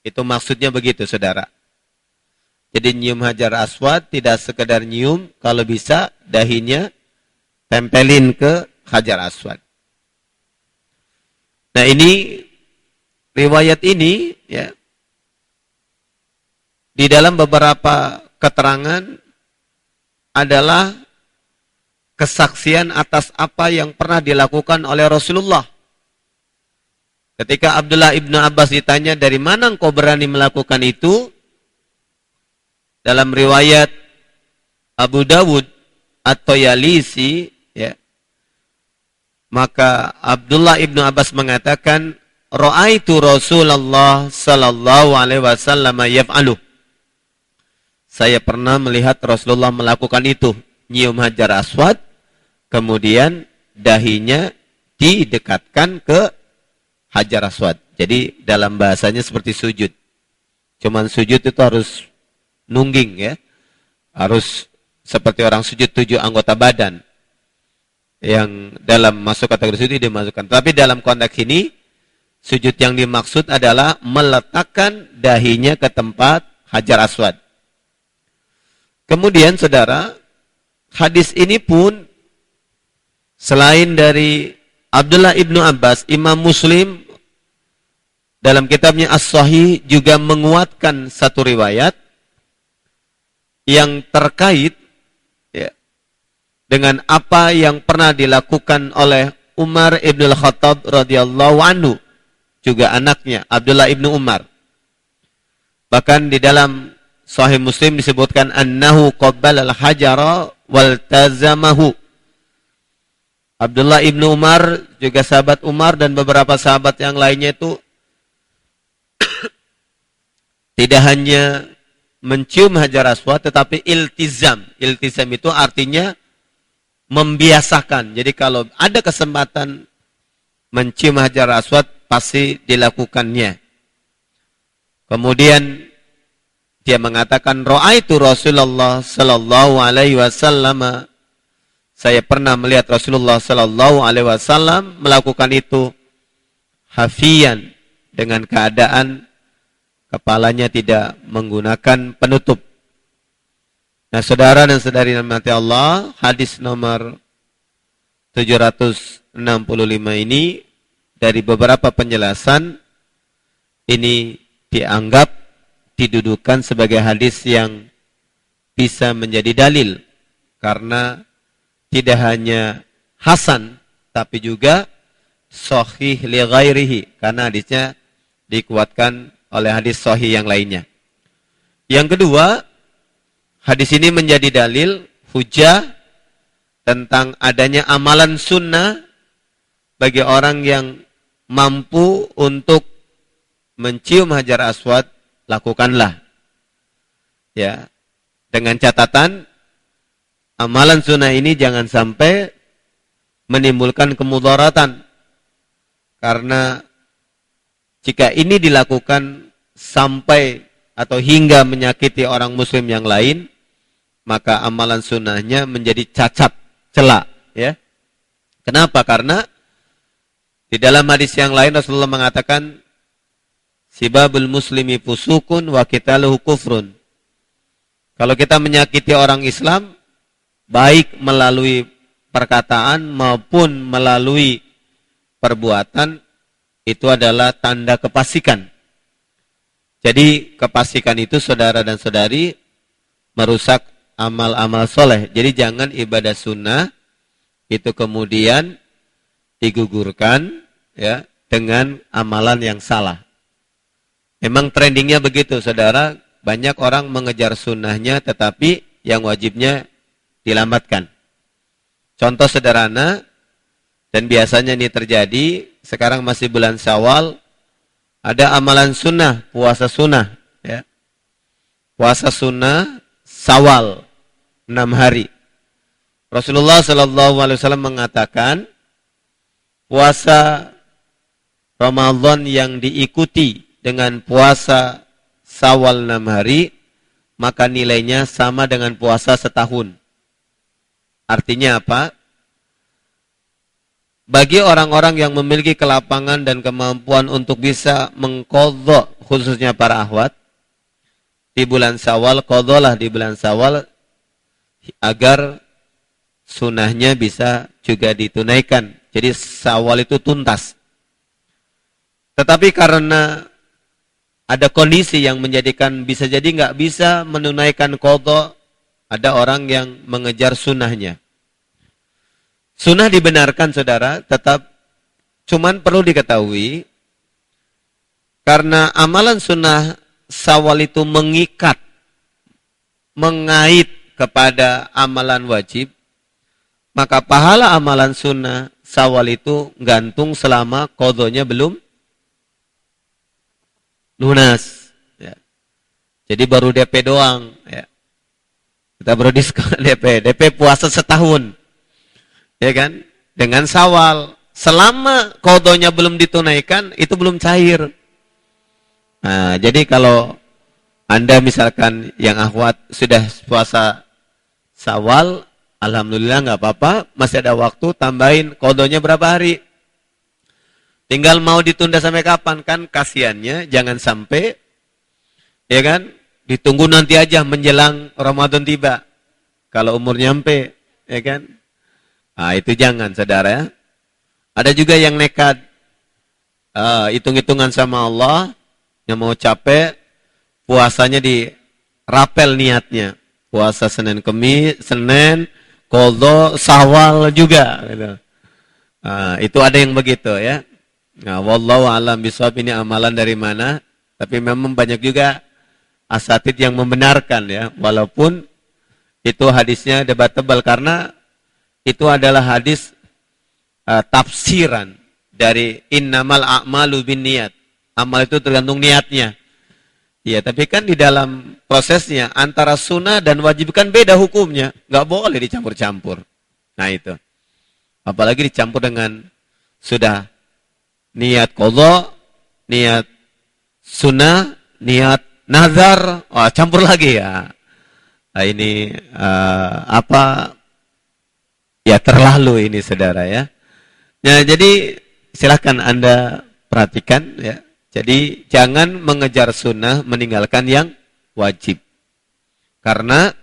Itu maksudnya begitu, saudara. Jadi nyium hajar aswad tidak sekedar nyium, kalau bisa dahinya tempelin ke hajar aswad. Nah ini, riwayat ini, ya, di dalam beberapa keterangan adalah kesaksian atas apa yang pernah dilakukan oleh Rasulullah. Ketika Abdullah ibnu Abbas ditanya, dari mana engkau berani melakukan itu? Dalam riwayat Abu Dawud atau Yalisi, ya, maka Abdullah ibnu Abbas mengatakan, Ra'aitu Rasulullah sallallahu alaihi wasallam yaf'aluh. Saya pernah melihat Rasulullah melakukan itu, nyium hajar aswad, kemudian dahinya didekatkan ke hajar aswad. Jadi dalam bahasanya seperti sujud. Cuman sujud itu harus nungging, ya. Harus seperti orang sujud 7 anggota badan. Yang dalam masuk kategori sujud dimasukkan. Tapi dalam konteks ini, sujud yang dimaksud adalah meletakkan dahinya ke tempat hajar aswad. Kemudian saudara, hadis ini pun selain dari Abdullah ibnu Abbas, Imam Muslim dalam kitabnya As-Sahih juga menguatkan satu riwayat yang terkait, ya, dengan apa yang pernah dilakukan oleh Umar ibn al-Khattab radhiyallahu anhu, juga anaknya Abdullah ibnu Umar. Bahkan di dalam Sahih Muslim disebutkan annahu qabbala al-hajara wal tazamahu. Abdullah ibnu Umar, juga sahabat Umar dan beberapa sahabat yang lainnya itu tidak hanya mencium hajar aswad, tetapi iltizam. Iltizam itu artinya membiasakan. Jadi kalau ada kesempatan mencium hajar aswad, pasti dilakukannya. Kemudian dia mengatakan, Ra'aitu Rasulullah sallallahu alaihi wasallam. Saya pernah melihat Rasulullah sallallahu alaihi wasallam melakukan itu hafiyan, dengan keadaan kepalanya tidak menggunakan penutup. Nah, saudara dan saudari yang dirahmati Allah, hadis nomor 765 ini dari beberapa penjelasan ini dianggap didudukan sebagai hadis yang bisa menjadi dalil, karena tidak hanya hasan tapi juga sahih li ghairihi, karena hadisnya dikuatkan oleh hadis sahih yang lainnya. Yang kedua, hadis ini menjadi dalil hujah tentang adanya amalan sunnah bagi orang yang mampu untuk mencium hajar aswad, lakukanlah. Ya, dengan catatan amalan sunnah ini jangan sampai menimbulkan kemudaratan. Karena jika ini dilakukan sampai atau hingga menyakiti orang muslim yang lain, maka amalan sunnahnya menjadi cacat, celak, ya. Kenapa? Karena di dalam hadis yang lain Rasulullah mengatakan, sibabul muslimi fusukun wa qitaluhu kufrun. Kalau kita menyakiti orang Islam, baik melalui perkataan maupun melalui perbuatan, itu adalah tanda kefasikan. Jadi kefasikan itu, saudara dan saudari, merusak amal-amal soleh. Jadi jangan ibadah sunnah itu kemudian digugurkan, ya, dengan amalan yang salah. Memang trendingnya begitu, saudara. Banyak orang mengejar sunnahnya, tetapi yang wajibnya dilambatkan. Contoh sederhana, dan biasanya ini terjadi, sekarang masih bulan Syawal, ada amalan sunnah, puasa sunnah, ya. Puasa sunnah Syawal 6 hari. Rasulullah SAW mengatakan, puasa Ramadan yang diikuti dengan puasa Syawal 6 hari, maka nilainya sama dengan puasa setahun. Artinya apa? Bagi orang-orang yang memiliki kelapangan dan kemampuan untuk bisa mengqadha, khususnya para akhwat, di bulan Syawal, qadhalah di bulan Syawal agar sunnahnya bisa juga ditunaikan. Jadi Syawal itu tuntas. Tetapi karena ada kondisi yang menjadikan bisa jadi nggak bisa menunaikan qadha, ada orang yang mengejar sunnahnya. Sunnah dibenarkan, saudara, tetap cuman perlu diketahui, karena amalan sunnah Syawal itu mengikat, mengait kepada amalan wajib, maka pahala amalan sunnah Syawal itu gantung selama qadhanya belum lunas, ya. Jadi baru DP doang, ya. Kita baru diskon DP puasa setahun, ya kan? Dengan Syawal, selama qadhanya belum ditunaikan, itu belum cair. Nah, jadi kalau Anda misalkan yang akhwat sudah puasa Syawal, alhamdulillah nggak apa-apa, masih ada waktu, tambahin qadhanya berapa hari. Tinggal mau ditunda sampai kapan, kan kasihannya jangan sampai, ya kan, ditunggu nanti aja menjelang Ramadan tiba. Kalau umur nyampe, ya kan. Nah, itu jangan, saudara, ya. Ada juga yang nekat hitung-hitungan sama Allah, yang mau capek, puasanya di rapel niatnya. Puasa Senin Kemis, Senin, qadha, Syawal juga, gitu. Itu ada yang begitu, ya. Nah, wallahu a'lam bishawab, ini amalan dari mana? Tapi memang banyak juga asatid yang membenarkan, ya, walaupun itu hadisnya debatable, karena itu adalah hadis tafsiran dari innamal a'malu binniyat. Amal itu tergantung niatnya. Ya, tapi kan di dalam prosesnya antara sunnah dan wajib kan beda hukumnya, nggak boleh dicampur-campur. Nah itu, apalagi dicampur dengan sudah niat qadha, niat sunnah, niat nazar, campur lagi, ya. Nah, ini apa? Ya terlalu ini, saudara, ya. Nah, jadi silahkan Anda perhatikan, ya. Jadi jangan mengejar sunnah meninggalkan yang wajib. Karena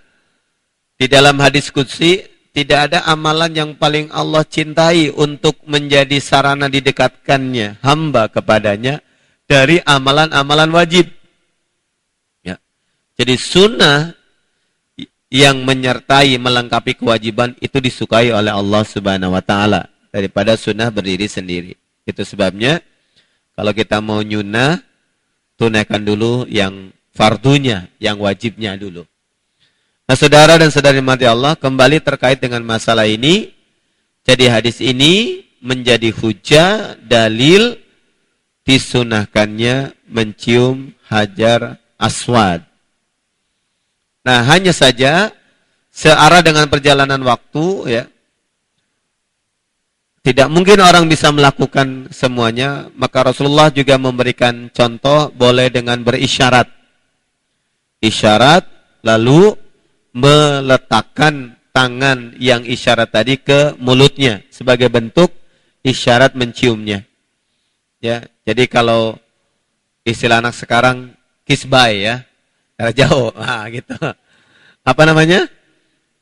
di dalam hadis qudsi tidak ada amalan yang paling Allah cintai untuk menjadi sarana didekatkannya hamba kepadanya dari amalan-amalan wajib. Ya. Jadi sunnah yang menyertai melengkapi kewajiban itu disukai oleh Allah Subhanahu wa taala daripada sunnah berdiri sendiri. Itu sebabnya kalau kita mau nyunah, tunaikan dulu yang fardunya, yang wajibnya dulu. Nah, saudara dan saudari mati Allah, kembali terkait dengan masalah ini, jadi hadis ini menjadi hujah, dalil disunahkannya mencium hajar aswad. Nah, hanya saja searah dengan perjalanan waktu, ya, tidak mungkin orang bisa melakukan semuanya, maka Rasulullah juga memberikan contoh boleh dengan berisyarat. Isyarat lalu meletakkan tangan yang isyarat tadi ke mulutnya sebagai bentuk isyarat menciumnya. Ya, jadi kalau istilah anak sekarang kiss bye ya, dari jauh, gitu. Apa namanya?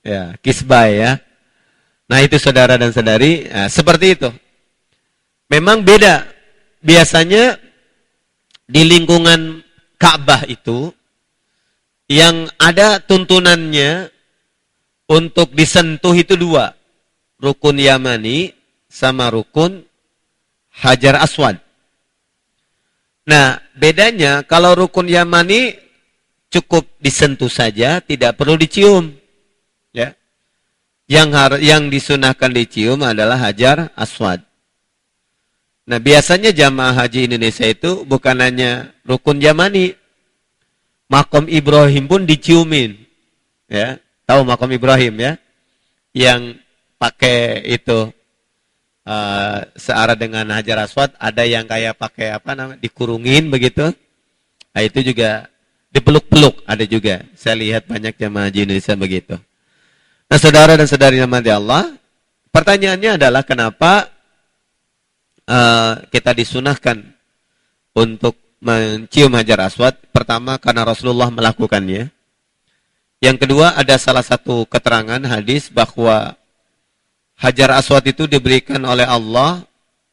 Ya, kiss bye ya. Nah itu saudara dan saudari, seperti itu. Memang beda. Biasanya di lingkungan Ka'bah itu, yang ada tuntunannya untuk disentuh itu dua. Rukun Yamani sama rukun Hajar Aswad. Nah bedanya kalau rukun Yamani cukup disentuh saja, tidak perlu dicium. Ya. Yang disunahkan dicium adalah Hajar Aswad. Nah, biasanya jamaah haji Indonesia itu bukan hanya rukun Yamani. Makom Ibrahim pun diciumin. Ya, tahu makom Ibrahim ya? Yang pakai itu searah dengan Hajar Aswad, ada yang kayak pakai apa namanya? Dikurungin begitu. Nah, itu juga dipeluk-peluk ada juga. Saya lihat banyak jamaah haji Indonesia begitu. Nah, saudara dan saudari yang dirahmati Allah, pertanyaannya adalah kenapa kita disunahkan untuk mencium Hajar Aswad? Pertama, karena Rasulullah melakukannya. Yang kedua, ada salah satu keterangan hadis bahwa Hajar Aswad itu diberikan oleh Allah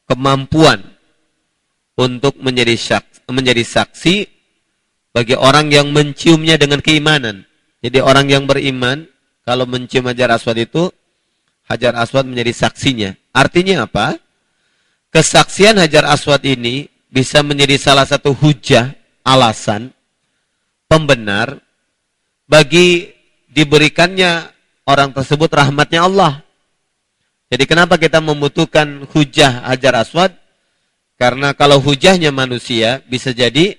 kemampuan untuk menjadi saksi bagi orang yang menciumnya dengan keimanan. Jadi orang yang beriman kalau mencium Hajar Aswad itu, Hajar Aswad menjadi saksinya. Artinya apa? Kesaksian Hajar Aswad ini bisa menjadi salah satu hujah, alasan, pembenar, bagi diberikannya orang tersebut rahmatnya Allah. Jadi kenapa kita membutuhkan hujah Hajar Aswad? Karena kalau hujahnya manusia, bisa jadi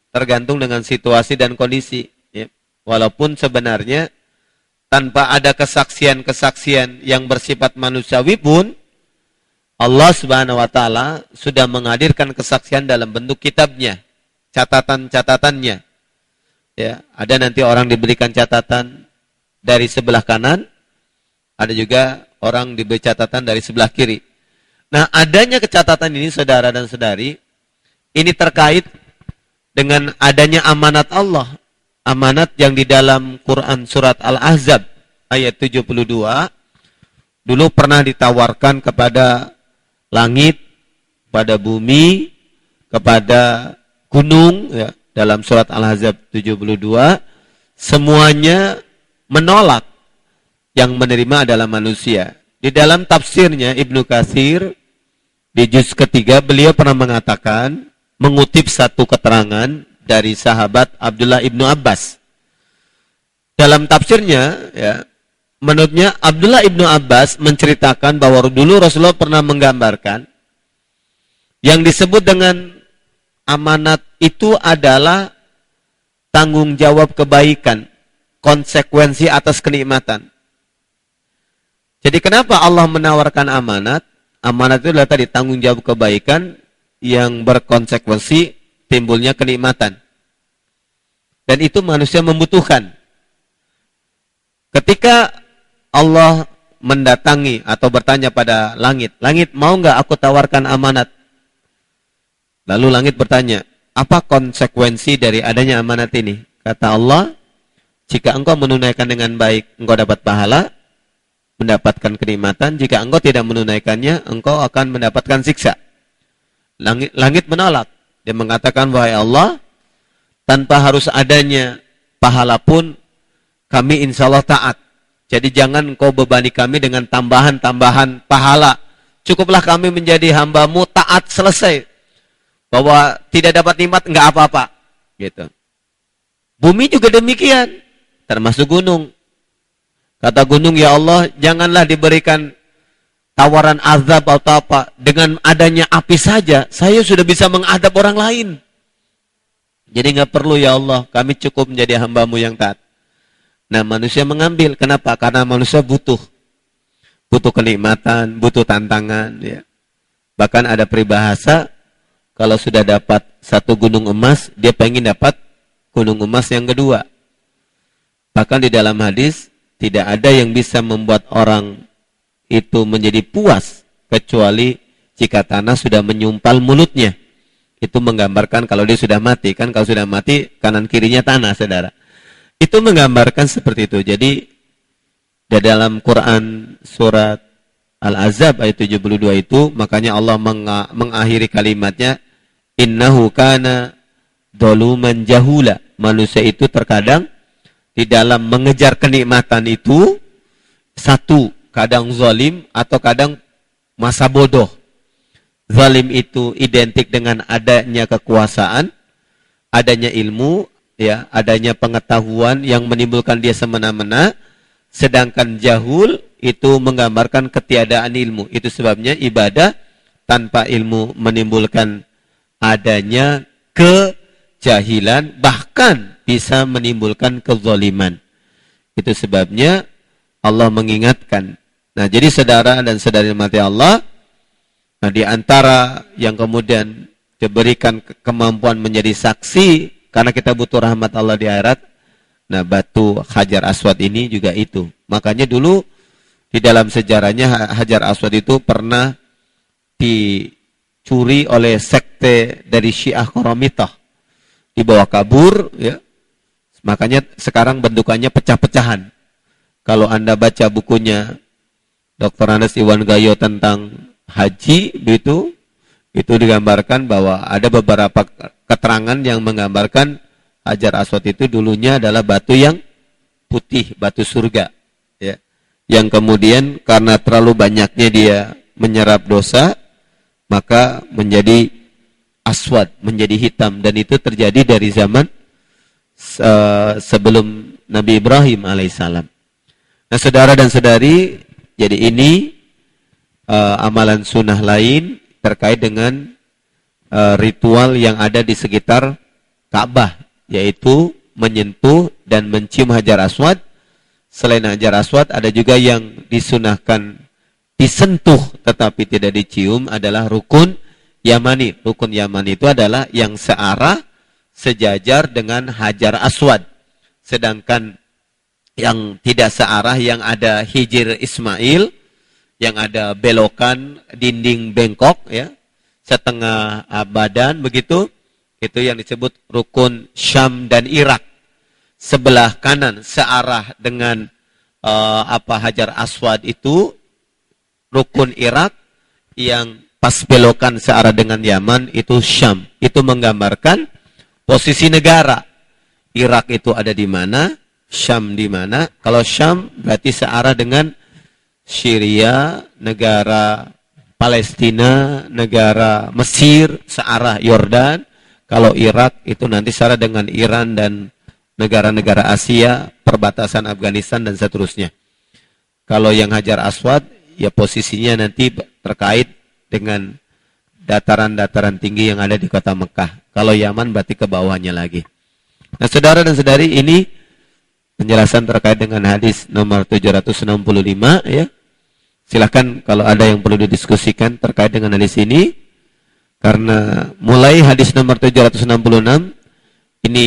tergantung dengan situasi dan kondisi. Ya. Walaupun sebenarnya tanpa ada kesaksian-kesaksian yang bersifat manusiawi pun, Allah Subhanahu wa Ta'ala sudah menghadirkan kesaksian dalam bentuk kitabnya, catatan-catatannya. Ya, ada nanti orang diberikan catatan dari sebelah kanan, ada juga orang diberi catatan dari sebelah kiri. Nah, adanya catatan ini, saudara dan saudari, ini terkait dengan adanya amanat Allah. Amanat yang di dalam Quran surat Al-Ahzab ayat 72 dulu pernah ditawarkan kepada langit, pada bumi, kepada gunung ya, dalam surat Al-Ahzab 72 semuanya menolak, yang menerima adalah manusia. Di dalam tafsirnya Ibnu Katsir di juz ketiga beliau pernah mengatakan, mengutip satu keterangan dari sahabat Abdullah ibnu Abbas. Dalam tafsirnya, ya, menurutnya Abdullah ibnu Abbas menceritakan bahwa dulu Rasulullah pernah menggambarkan yang disebut dengan amanat itu adalah tanggung jawab kebaikan, konsekuensi atas kenikmatan. Jadi kenapa Allah menawarkan amanat? Amanat itu adalah tadi tanggung jawab kebaikan yang berkonsekuensi timbulnya kenikmatan. Dan itu manusia membutuhkan. Ketika Allah mendatangi atau bertanya pada langit, langit mau nggak aku tawarkan amanat? Lalu langit bertanya, apa konsekuensi dari adanya amanat ini? Kata Allah, jika engkau menunaikan dengan baik, engkau dapat pahala, mendapatkan kenikmatan. Jika engkau tidak menunaikannya, engkau akan mendapatkan siksa. Langit menolak. Dia mengatakan, wahai Allah, tanpa harus adanya pahala pun, kami insya Allah taat. Jadi jangan engkau bebani kami dengan tambahan-tambahan pahala. Cukuplah kami menjadi hambamu, taat, selesai. Bahwa tidak dapat nikmat, enggak apa-apa. Gitu. Bumi juga demikian. Termasuk gunung. Kata gunung, ya Allah, janganlah diberikan tawaran azab atau apa. Dengan adanya api saja, saya sudah bisa mengadab orang lain. Jadi nggak perlu ya Allah, kami cukup menjadi hambamu yang taat. Nah manusia mengambil, kenapa? Karena manusia butuh. butuh kenikmatan, butuh tantangan. Ya. Bahkan ada peribahasa, kalau sudah dapat satu gunung emas, dia pengen dapat gunung emas yang kedua. Bahkan di dalam hadis, tidak ada yang bisa membuat orang itu menjadi puas, kecuali jika tanah sudah menyumpal mulutnya. Itu menggambarkan kalau dia sudah mati. Kan kalau sudah mati, kanan kirinya tanah, saudara. Itu menggambarkan seperti itu. Jadi, di dalam Quran surat Al-Ahzab ayat 72 itu, makanya Allah mengakhiri kalimatnya, innahu kana doluman jahula. Manusia itu terkadang di dalam mengejar kenikmatan itu, satu, kadang zalim atau kadang masa bodoh. Zalim itu identik dengan adanya kekuasaan, adanya ilmu, ya, adanya pengetahuan yang menimbulkan dia semena-mena. Sedangkan jahul itu menggambarkan ketiadaan ilmu. Itu sebabnya ibadah tanpa ilmu menimbulkan adanya kejahilan, bahkan bisa menimbulkan kezaliman. Itu sebabnya Allah mengingatkan. Nah, jadi saudara dan saudari mati Allah, nah, di antara yang kemudian diberikan kemampuan menjadi saksi, karena kita butuh rahmat Allah di akhirat, nah batu Hajar Aswad ini juga itu. Makanya dulu di dalam sejarahnya Hajar Aswad itu pernah dicuri oleh sekte dari Syiah Qaramitah. Dibawa kabur, ya. Makanya sekarang bentukannya pecah-pecahan. Kalau Anda baca bukunya Dr. Anas Iwan Gayo tentang haji, itu digambarkan bahwa ada beberapa keterangan yang menggambarkan Hajar Aswad itu dulunya adalah batu yang putih, batu surga, ya. Yang kemudian karena terlalu banyaknya dia menyerap dosa, maka menjadi aswad, menjadi hitam, dan itu terjadi dari zaman sebelum Nabi Ibrahim alaihissalam. Nah, saudara dan saudari, jadi ini amalan sunnah lain terkait dengan ritual yang ada di sekitar Ka'bah, yaitu menyentuh dan mencium Hajar Aswad. Selain Hajar Aswad, ada juga yang disunahkan disentuh tetapi tidak dicium, adalah rukun Yamani. Rukun Yamani itu adalah yang searah, sejajar dengan Hajar Aswad. Sedangkan yang tidak searah, yang ada hijir Ismail, yang ada belokan dinding bengkok, ya, setengah badan begitu, itu yang disebut rukun Syam dan Irak. Sebelah kanan searah dengan Hajar Aswad itu rukun Irak, yang pas belokan searah dengan Yaman itu Syam. Itu menggambarkan posisi negara. Irak itu ada di mana, Syam di mana. Kalau Syam berarti searah dengan Syria, negara Palestina, negara Mesir, searah Yordan. Kalau Irak itu nanti searah dengan Iran dan negara-negara Asia, perbatasan Afghanistan dan seterusnya. Kalau yang Hajar Aswad, ya posisinya nanti terkait dengan dataran-dataran tinggi yang ada di kota Mekah. Kalau Yaman berarti ke bawahnya lagi. Nah, saudara dan saudari, ini penjelasan terkait dengan hadis nomor 765, ya. Silakan kalau ada yang perlu didiskusikan terkait dengan hadis ini, karena mulai hadis nomor 766 ini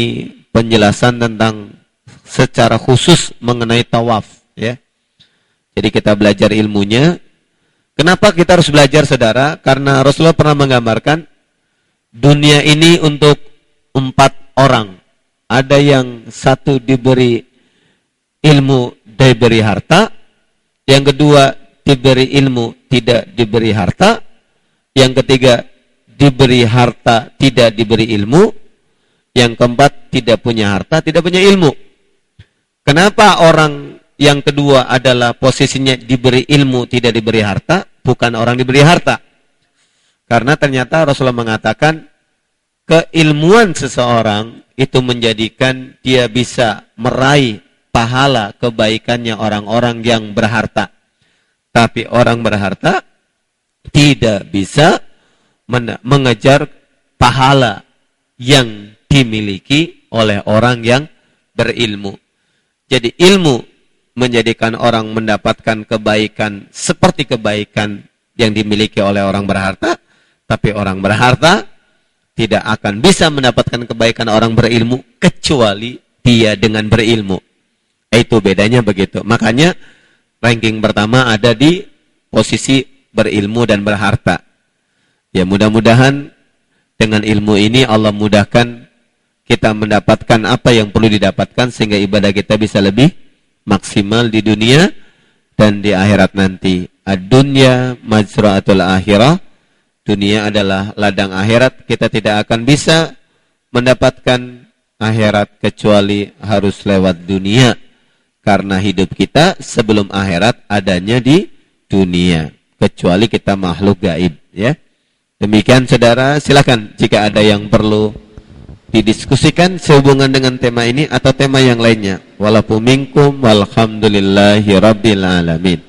penjelasan tentang secara khusus mengenai tawaf, ya. Jadi kita belajar ilmunya. Kenapa kita harus belajar, saudara? Karena Rasulullah pernah menggambarkan dunia ini untuk 4 orang. Ada yang satu diberi ilmu, diberi harta. Yang kedua diberi ilmu, tidak diberi harta. Yang ketiga diberi harta, tidak diberi ilmu. Yang keempat tidak punya harta, tidak punya ilmu. Kenapa orang yang kedua adalah posisinya diberi ilmu, tidak diberi harta, bukan orang diberi harta? Karena ternyata Rasulullah mengatakan keilmuan seseorang itu menjadikan dia bisa meraih pahala kebaikannya orang-orang yang berharta. Tapi orang berharta tidak bisa mengejar pahala yang dimiliki oleh orang yang berilmu. Jadi ilmu menjadikan orang mendapatkan kebaikan seperti kebaikan yang dimiliki oleh orang berharta, tapi orang berharta tidak akan bisa mendapatkan kebaikan orang berilmu kecuali dia dengan berilmu. Itu bedanya begitu. Makanya ranking pertama ada di posisi berilmu dan berharta. Ya, mudah-mudahan dengan ilmu ini Allah mudahkan kita mendapatkan apa yang perlu didapatkan sehingga ibadah kita bisa lebih maksimal di dunia dan di akhirat nanti. Ad-dunya majra'atul akhirah. Dunia adalah ladang akhirat. Kita tidak akan bisa mendapatkan akhirat kecuali harus lewat dunia. Karena hidup kita sebelum akhirat adanya di dunia. Kecuali kita makhluk gaib, ya. Demikian saudara, silakan jika ada yang perlu didiskusikan sehubungan dengan tema ini atau tema yang lainnya. Walaupun minkum walhamdulillahi rabbil alamin.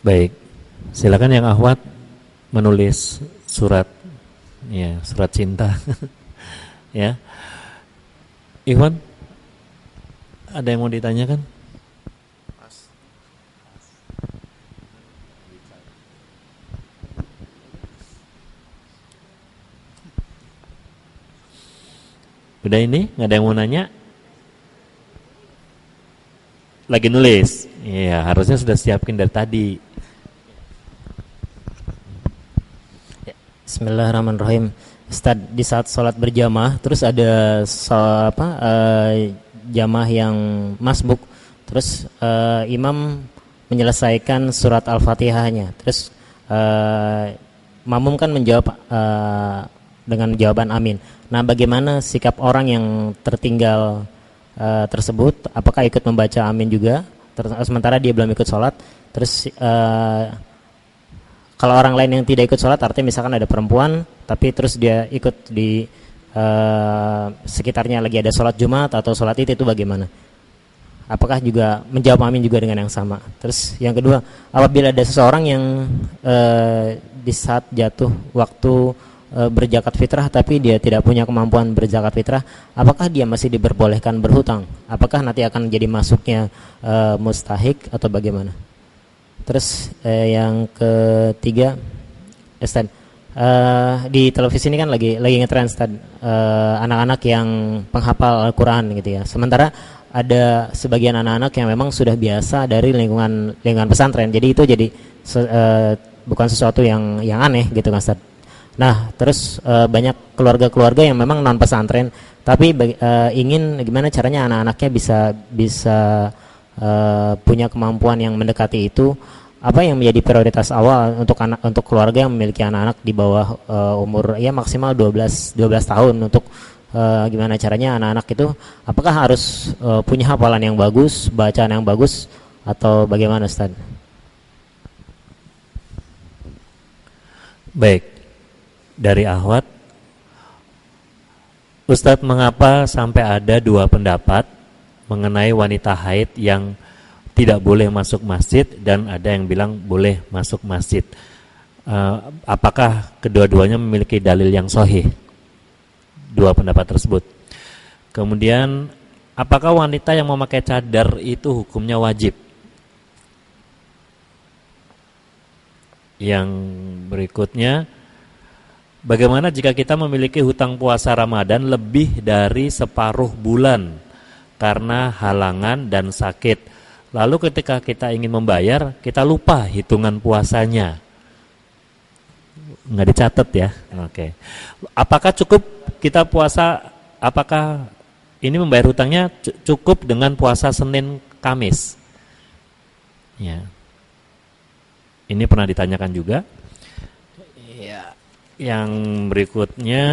Baik, silakan yang akhwat menulis surat, ya, surat cinta. Ya, Ikhwan, ada yang mau ditanyakan? Udah ini, nggak ada yang mau nanya? Lagi nulis? Iya, harusnya sudah siapin dari tadi. Bismillahirrahmanirrahim. Ustaz, di saat sholat berjamaah, terus ada jamaah yang masbuk, terus imam menyelesaikan surat Al-Fatihahnya, terus makmum kan menjawab dengan jawaban amin. Nah, bagaimana sikap orang yang tertinggal tersebut? Apakah ikut membaca amin juga? Sementara dia belum ikut sholat. Terus kalau orang lain yang tidak ikut sholat, artinya misalkan ada perempuan, tapi terus dia ikut di sekitarnya lagi ada sholat Jumat atau sholat itu bagaimana? Apakah juga menjawab amin juga dengan yang sama? Terus yang kedua, apabila ada seseorang yang di saat jatuh waktu berzakat fitrah tapi dia tidak punya kemampuan berzakat fitrah, apakah dia masih diperbolehkan berhutang? Apakah nanti akan jadi masuknya mustahik atau bagaimana? Terus yang ketiga, Ustaz, di televisi ini kan lagi ngetren, Ustaz, anak-anak yang penghafal Al-Quran gitu ya. Sementara ada sebagian anak-anak yang memang sudah biasa dari lingkungan pesantren. Jadi itu jadi bukan sesuatu yang aneh gitu kan, Ustaz. Nah, terus banyak keluarga-keluarga yang memang non pesantren tapi ingin gimana caranya anak-anaknya bisa punya kemampuan yang mendekati itu. Apa yang menjadi prioritas awal untuk keluarga yang memiliki anak-anak di bawah umur ya maksimal 12 tahun untuk gimana caranya anak-anak itu apakah harus punya hafalan yang bagus, bacaan yang bagus atau bagaimana, Ustaz? Baik. Dari Ahwat, Ustadz, mengapa sampai ada dua pendapat mengenai wanita haid yang tidak boleh masuk masjid dan ada yang bilang boleh masuk masjid? Apakah kedua-duanya memiliki dalil yang sahih? Dua pendapat tersebut. Kemudian, apakah wanita yang memakai cadar itu hukumnya wajib? Yang berikutnya, bagaimana jika kita memiliki hutang puasa Ramadan lebih dari separuh bulan karena halangan dan sakit? Lalu ketika kita ingin membayar, kita lupa hitungan puasanya. Nggak dicatat ya? Oke. Apakah cukup kita puasa, apakah ini membayar hutangnya cukup dengan puasa Senin Kamis? Ya. Ini pernah ditanyakan juga. Yang berikutnya,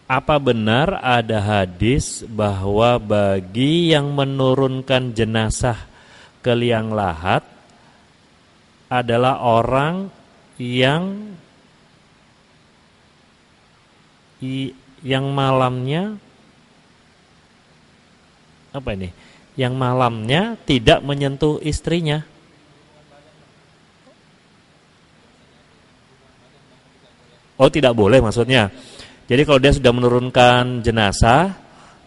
apa benar ada hadis bahwa bagi yang menurunkan jenazah ke liang lahat adalah orang yang malamnya yang malamnya tidak menyentuh istrinya? Oh, tidak boleh maksudnya. Jadi kalau dia sudah menurunkan jenazah,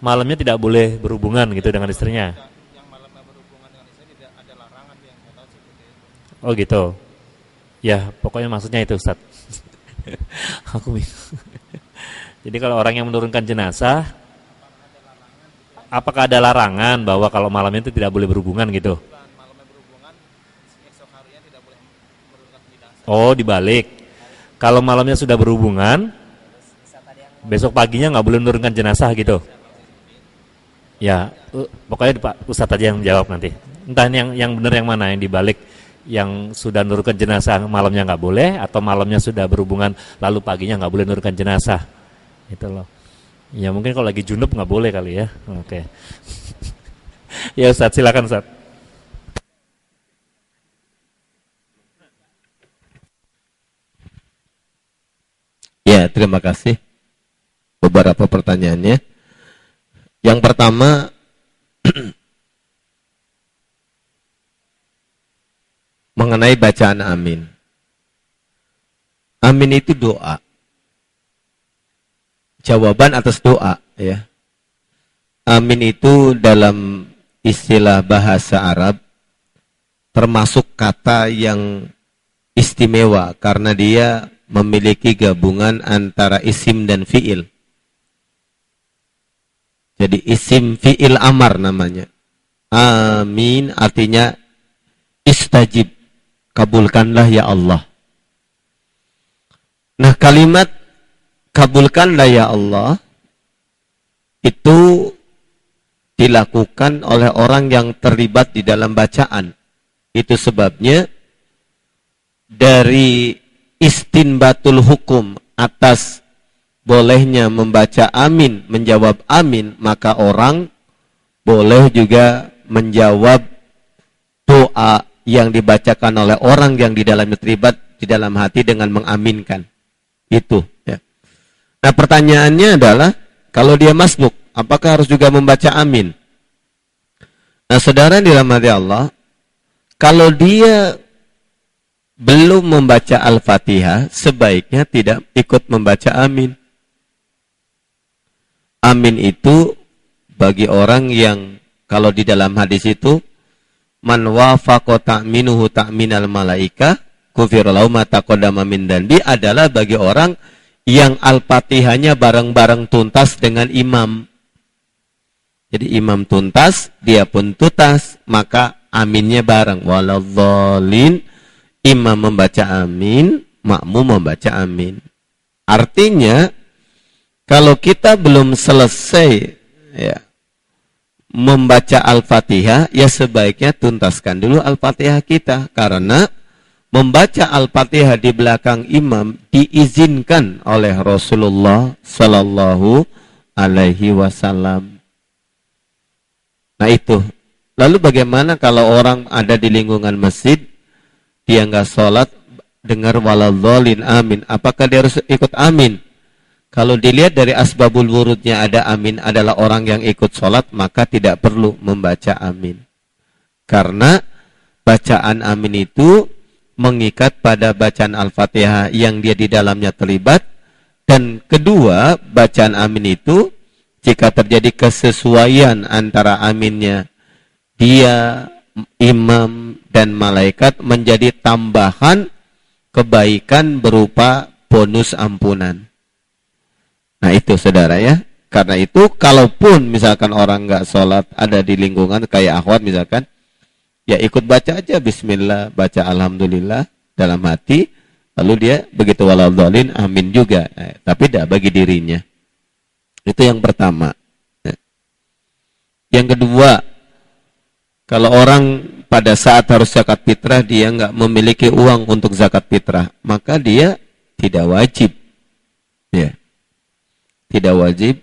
malamnya tidak boleh berhubungan gitu dengan istrinya. Oh gitu. Ya, pokoknya maksudnya itu Ustaz. Aku bingung. Jadi kalau orang yang menurunkan jenazah, apakah ada larangan bahwa kalau malamnya itu tidak boleh berhubungan gitu? Oh, dibalik. Kalau malamnya sudah berhubungan, besok paginya nggak boleh menurunkan jenazah gitu. Ya, pokoknya Pak Ustadz aja yang menjawab nanti. Entah yang benar yang mana, yang dibalik, yang sudah menurunkan jenazah malamnya nggak boleh, atau malamnya sudah berhubungan lalu paginya nggak boleh menurunkan jenazah. Itu loh. Ya mungkin kalau lagi junub nggak boleh kali ya. Oke. Ya Ustadz, silakan Ustadz. Ya, terima kasih. Beberapa pertanyaannya. Yang pertama, mengenai bacaan amin. Amin itu doa. Jawaban atas doa, ya. Amin itu dalam istilah bahasa Arab termasuk kata yang istimewa karena dia memiliki gabungan antara isim dan fiil. Jadi isim fiil amar namanya. Amin artinya istajib, kabulkanlah ya Allah. Nah, kalimat kabulkanlah ya Allah itu dilakukan oleh orang yang terlibat di dalam bacaan. Itu sebabnya dari istinbatul hukum atas bolehnya membaca amin, menjawab amin, maka orang boleh juga menjawab doa yang dibacakan oleh orang yang di dalamnya terlibat di dalam hati dengan mengaminkan. Itu ya. Nah, pertanyaannya adalah kalau dia masbuk, apakah harus juga membaca amin? Nah, saudara dirahmati Allah, kalau dia belum membaca Al-Fatihah, sebaiknya tidak ikut membaca amin. Amin itu bagi orang yang kalau di dalam hadis itu man wafaqa ta'minuhu ta'minal malaika kufira lahu ma taqaddama min danbi adalah bagi orang yang Al-Fatihahnya bareng-bareng tuntas dengan imam. Jadi imam tuntas, dia pun tuntas, maka aminnya bareng. Waladhdallin, imam membaca amin, makmum membaca amin. Artinya kalau kita belum selesai ya, membaca Al-Fatihah, ya sebaiknya tuntaskan dulu Al-Fatihah kita. Karena membaca Al-Fatihah di belakang imam diizinkan oleh Rasulullah Sallallahu Alaihi Wasallam. Nah itu. Lalu bagaimana kalau orang ada di lingkungan masjid, dia nggak sholat, dengar waladhdallin amin, apakah dia harus ikut amin? Kalau dilihat dari asbabul wurudnya ada amin adalah orang yang ikut sholat, maka tidak perlu membaca amin. Karena bacaan amin itu mengikat pada bacaan Al-Fatihah yang dia di dalamnya terlibat. Dan kedua, bacaan amin itu jika terjadi kesesuaian antara aminnya dia, imam, dan malaikat menjadi tambahan kebaikan berupa bonus ampunan. Nah itu saudara ya. Karena itu kalaupun misalkan orang nggak sholat ada di lingkungan kayak akhwat misalkan, ya ikut baca aja bismillah, baca alhamdulillah dalam hati, lalu dia begitu waladhdallin amin juga, tapi tidak bagi dirinya. Itu yang pertama. Yang kedua, kalau orang pada saat harus zakat fitrah dia nggak memiliki uang untuk zakat fitrah, maka dia tidak wajib, ya, tidak wajib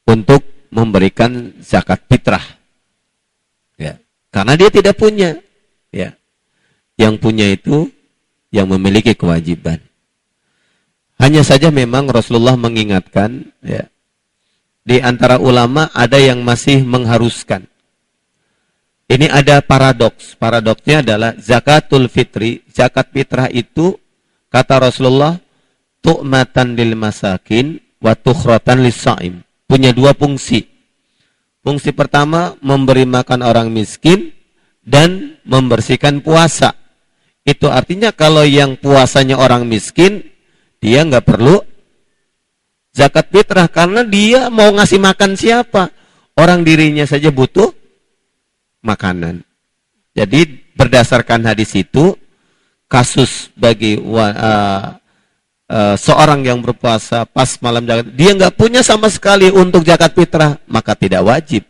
untuk memberikan zakat fitrah, ya, karena dia tidak punya, ya, yang punya itu yang memiliki kewajiban. Hanya saja memang Rasulullah mengingatkan, ya, di antara ulama ada yang masih mengharuskan. Ini ada paradoks. Paradoksnya adalah zakatul fitri, zakat fitrah itu kata Rasulullah tu'matan lil masakin wa tukhratan lis-shaim. Punya dua fungsi. Fungsi pertama memberi makan orang miskin dan membersihkan puasa. Itu artinya kalau yang puasanya orang miskin, dia nggak perlu zakat fitrah karena dia mau ngasih makan siapa? Orang dirinya saja butuh makanan. Jadi berdasarkan hadis itu, kasus bagi seorang yang berpuasa pas malam zakat, dia nggak punya sama sekali untuk zakat fitrah, maka tidak wajib.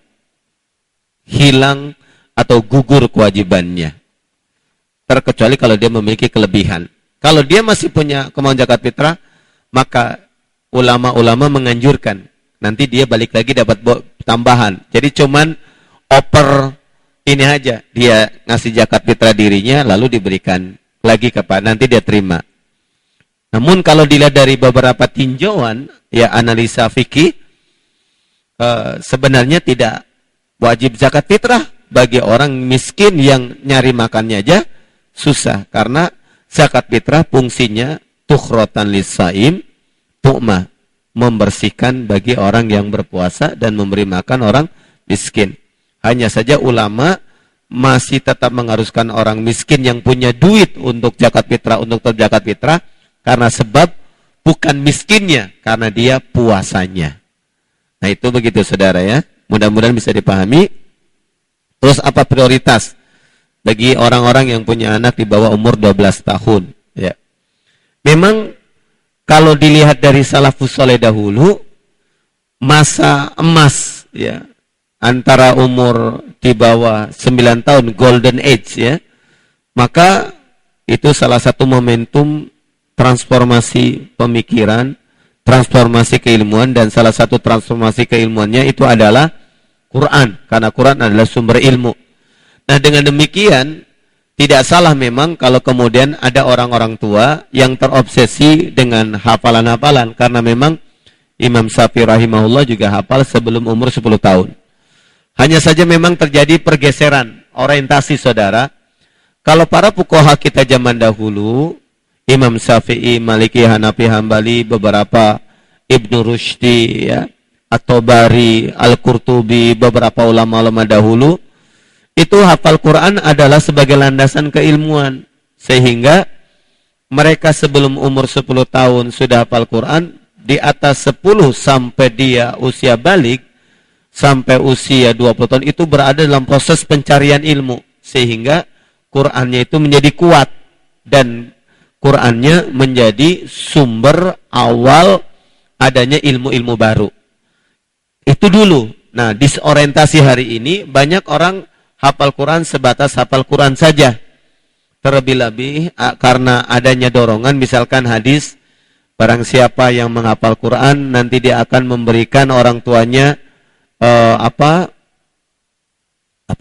Hilang atau gugur kewajibannya. Terkecuali kalau dia memiliki kelebihan. Kalau dia masih punya kemauan zakat fitrah, maka ulama-ulama menganjurkan. Nanti dia balik lagi dapat tambahan. Jadi cuman oper ini aja. Dia ngasih zakat fitrah dirinya, lalu diberikan lagi kepada, nanti dia terima. Namun kalau dilihat dari beberapa tinjauan, ya analisa fikih, sebenarnya tidak wajib zakat fitrah bagi orang miskin yang nyari makannya aja susah. Karena zakat fitrah fungsinya tukhrotan lisaim, tu'mah, membersihkan bagi orang yang berpuasa dan memberi makan orang miskin. Hanya saja ulama masih tetap mengharuskan orang miskin yang punya duit untuk zakat fitrah, untuk zakat fitrah, karena sebab bukan miskinnya, karena dia puasanya. Nah itu begitu saudara ya. Mudah-mudahan bisa dipahami. Terus apa prioritas bagi orang-orang yang punya anak di bawah umur 12 tahun? Ya. Memang kalau dilihat dari salafus saleh dahulu, masa emas ya antara umur di bawah 9 tahun, golden age ya, maka itu salah satu momentum transformasi pemikiran, transformasi keilmuan, dan salah satu transformasi keilmuannya itu adalah Quran, karena Quran adalah sumber ilmu. Nah dengan demikian tidak salah memang kalau kemudian ada orang-orang tua yang terobsesi dengan hafalan-hafalan, karena memang Imam Syafi'i rahimahullah juga hafal sebelum umur 10 tahun. Hanya saja memang terjadi pergeseran orientasi saudara. Kalau para fuqaha kita zaman dahulu, Imam Syafi'i, Maliki, Hanafi, Hambali, beberapa Ibnu Rushdi, ya, At-Tabari, Al-Qurtubi, beberapa ulama-ulama dahulu, itu hafal Quran adalah sebagai landasan keilmuan. Sehingga mereka sebelum umur 10 tahun sudah hafal Quran, di atas 10 sampai dia usia balik, sampai usia 20 tahun itu berada dalam proses pencarian ilmu. Sehingga Qurannya itu menjadi kuat. Dan Qurannya menjadi sumber awal adanya ilmu-ilmu baru. Itu dulu. Nah, disorientasi hari ini, banyak orang hafal Quran sebatas hafal Quran saja. Terlebih-lebih karena adanya dorongan, misalkan hadis, barang siapa yang menghafal Quran, nanti dia akan memberikan orang tuanya apa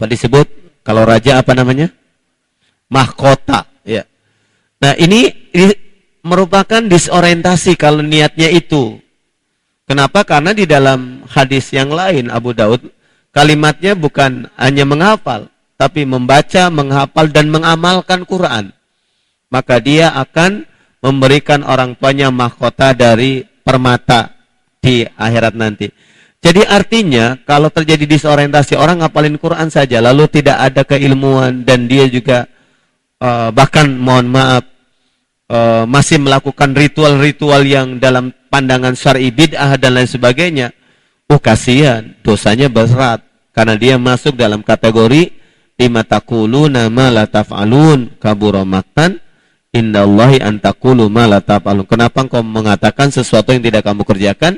disebut kalau raja apa namanya, mahkota ya. Nah ini merupakan disorientasi kalau niatnya itu. Kenapa? Karena di dalam hadis yang lain Abu Daud kalimatnya bukan hanya menghafal, tapi membaca, menghafal dan mengamalkan Quran. Maka dia akan memberikan orang tuanya mahkota dari permata di akhirat nanti. Jadi artinya kalau terjadi disorientasi, orang ngapalin Quran saja lalu tidak ada keilmuan, dan dia juga bahkan mohon maaf masih melakukan ritual-ritual yang dalam pandangan syar'i bid'ah dan lain sebagainya. Kasihan, dosanya berat karena dia masuk dalam kategori lima taquluna ma la taf'alun kabura maqtan indallahi an taqulu ma la taf'alun. Kenapa engkau mengatakan sesuatu yang tidak kamu kerjakan?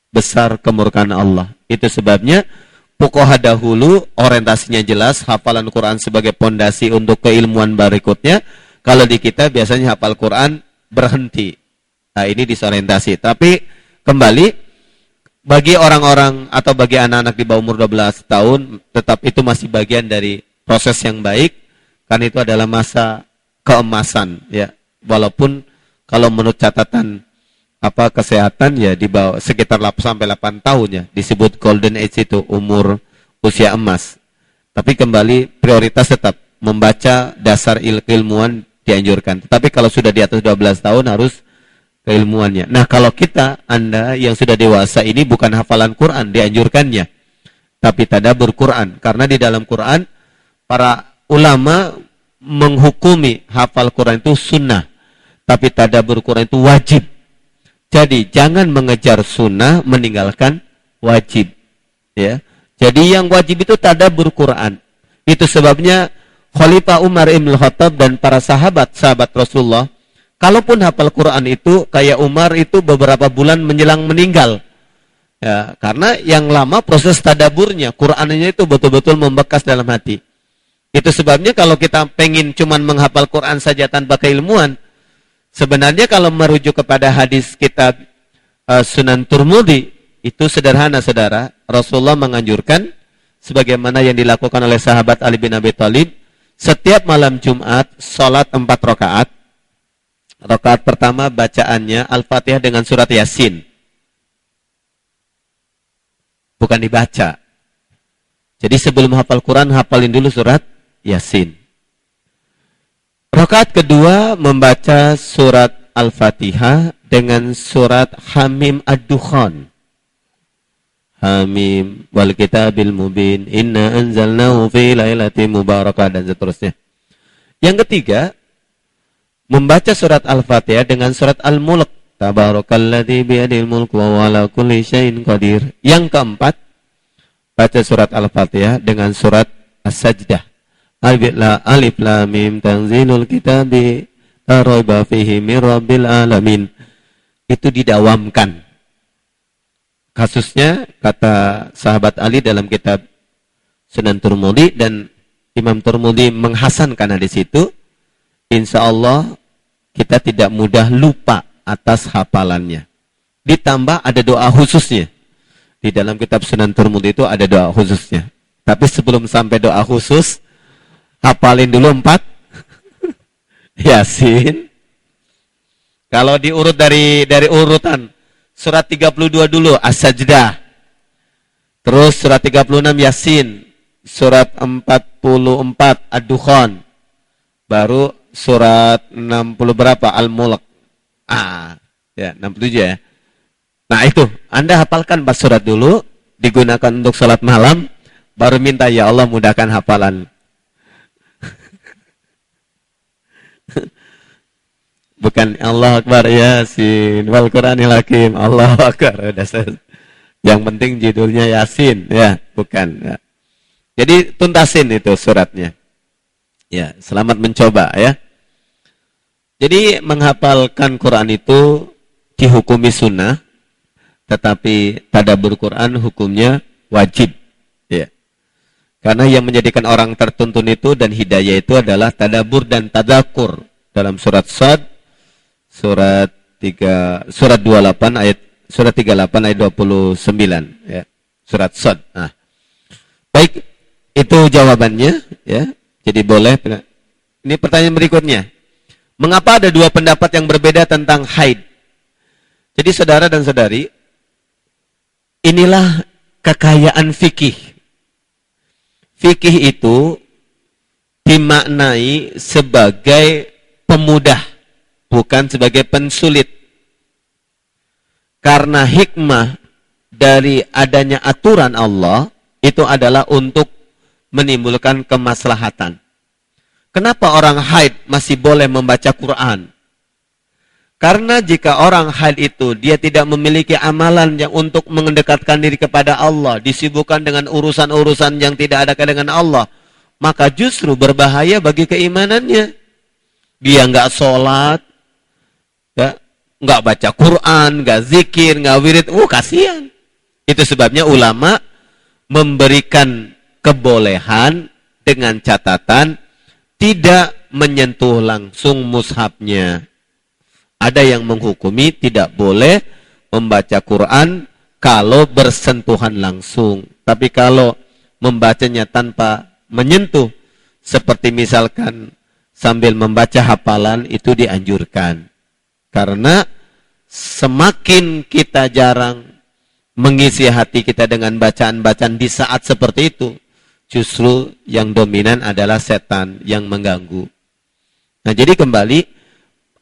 Besar kemurkaan Allah. Itu sebabnya fuqaha dahulu orientasinya jelas, hafalan Quran sebagai pondasi untuk keilmuan berikutnya. Kalau di kita biasanya hafal Quran berhenti. Nah ini disorientasi. Tapi kembali, bagi orang-orang atau bagi anak-anak di bawah umur 12 tahun, tetap itu masih bagian dari proses yang baik, karena itu adalah masa keemasan ya. Walaupun kalau menurut catatan kesehatan ya di bawah sekitar 8 sampai 8 tahun ya disebut golden age, itu umur usia emas. Tapi kembali prioritas tetap membaca, dasar keilmuan dianjurkan. Tetapi kalau sudah di atas 12 tahun harus keilmuannya. Nah, kalau Anda yang sudah dewasa ini bukan hafalan Quran dianjurkannya, tapi tadabbur Quran, karena di dalam Quran para ulama menghukumi hafal Quran itu sunnah, tapi tadabbur Quran itu wajib. Jadi jangan mengejar sunnah meninggalkan wajib. Ya. Jadi yang wajib itu tadabbur Quran. Itu sebabnya Khalifah Umar Ibn Khattab dan para sahabat Rasulullah, kalaupun hafal Quran itu kayak Umar itu beberapa bulan menjelang meninggal. Ya, karena yang lama proses tadaburnya, Qurannya itu betul-betul membekas dalam hati. Itu sebabnya kalau kita pengen cuman menghafal Quran saja tanpa keilmuan, sebenarnya kalau merujuk kepada hadis kitab Sunan Turmudi, itu sederhana saudara. Rasulullah menganjurkan sebagaimana yang dilakukan oleh sahabat Ali bin Abi Thalib, setiap malam Jumat salat 4 rakaat. Rakaat pertama bacaannya Al-Fatihah dengan surat Yasin. Bukan dibaca. Jadi sebelum hafal Quran, hafalin dulu surat Yasin. Rakaat kedua membaca surat Al-Fatihah dengan surat Hamim Ad-Dukhan. Hamim wal kitabil mubin inna anzalnahu fi lailatin mubarakah, dan seterusnya. Yang ketiga, membaca surat Al-Fatihah dengan surat Al-Mulk. Tabarakalladzi biyadil mulku wa huwa ala kulli syai'in qadir. Yang keempat, baca surat Al-Fatihah dengan surat As-Sajdah. Alif lam mim tanzilul kitabi la raiba fihi mir rabbil alamin. Itu didawamkan. Kasusnya kata sahabat Ali dalam kitab Sunan Turmudi, dan Imam Turmudi menghasankan hadis itu, insya Allah kita tidak mudah lupa atas hafalannya. Ditambah ada doa khususnya. Di dalam kitab Sunan Turmudi itu ada doa khususnya. Tapi sebelum sampai doa khusus, hafalin dulu 4 Yasin. Kalau diurut dari urutan, surat 32 dulu As-Sajdah. Terus surat 36 Yasin, surat 44 Ad-Dukhan. Baru surat 60 berapa? Al-Mulk. Ya, 67 ya. Nah itu, Anda hafalkan 4 surat dulu, digunakan untuk salat malam, baru minta ya Allah mudahkan hafalan. Bukan Allah Akbar Yasin wal Quranil Hakim, Allah Akbar. Yang penting judulnya Yasin, ya, bukan. Ya. Jadi tuntasin itu suratnya. Ya, selamat mencoba ya. Jadi menghafalkan Quran itu dihukumi sunnah, tetapi tadabbur Quran hukumnya wajib. Ya. Karena yang menjadikan orang tertuntun itu dan hidayah itu adalah tadabbur dan tadzakur. Dalam surat Sad, surat 28 ayat 29 ya. Surat Sad. Nah. Baik, itu jawabannya ya. Jadi boleh. Ini pertanyaan berikutnya. Mengapa ada 2 pendapat yang berbeda tentang haid? Jadi saudara dan saudari, inilah kekayaan fikih. Fikih itu dimaknai sebagai pemudah, bukan sebagai pensulit. Karena hikmah dari adanya aturan Allah itu adalah untuk menimbulkan kemaslahatan. Kenapa orang haid masih boleh membaca Quran? Karena jika orang haid itu dia tidak memiliki amalan yang untuk mendekatkan diri kepada Allah, disibukkan dengan urusan-urusan yang tidak ada dengan Allah, maka justru berbahaya bagi keimanannya. Dia nggak sholat, ya, nggak baca Quran, nggak zikir, nggak wirid, kasihan. Itu sebabnya ulama memberikan kebolehan dengan catatan tidak menyentuh langsung mushafnya. Ada yang menghukumi tidak boleh membaca Quran kalau bersentuhan langsung. Tapi kalau membacanya tanpa menyentuh, seperti misalkan sambil membaca hafalan, itu dianjurkan. Karena semakin kita jarang mengisi hati kita dengan bacaan-bacaan di saat seperti itu, justru yang dominan adalah setan yang mengganggu. Nah, jadi kembali,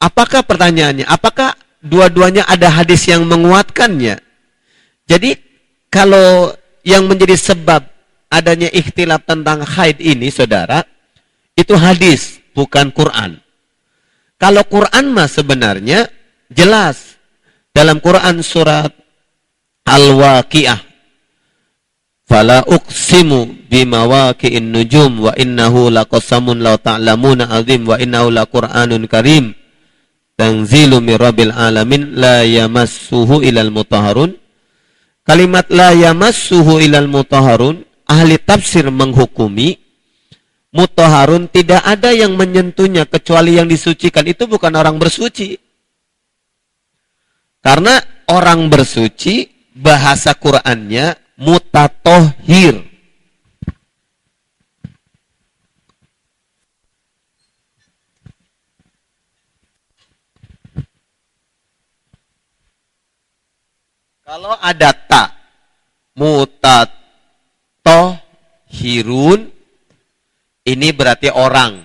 apakah pertanyaannya, apakah dua-duanya ada hadis yang menguatkannya? Jadi, kalau yang menjadi sebab adanya ikhtilaf tentang haid ini, saudara, itu hadis, bukan Quran. Kalau Quran mah sebenarnya jelas. Dalam Quran surat Al-Waqi'ah. Fala uqsimu bimawaqi'in nujum wa innahu laqasamun law ta'lamuna azim wa innahu laqur'anun karim. Tanzilu mir rabbil alamin la yamassuhu ilal mutahharun. Kalimat la yamassuhu ilal mutahharun, ahli tafsir menghukumi mutahharun tidak ada yang menyentuhnya kecuali yang disucikan. Itu bukan orang bersuci. Karena orang bersuci bahasa Qur'annya mutatohir. Kalau ada ta mutatohirun, ini berarti orang.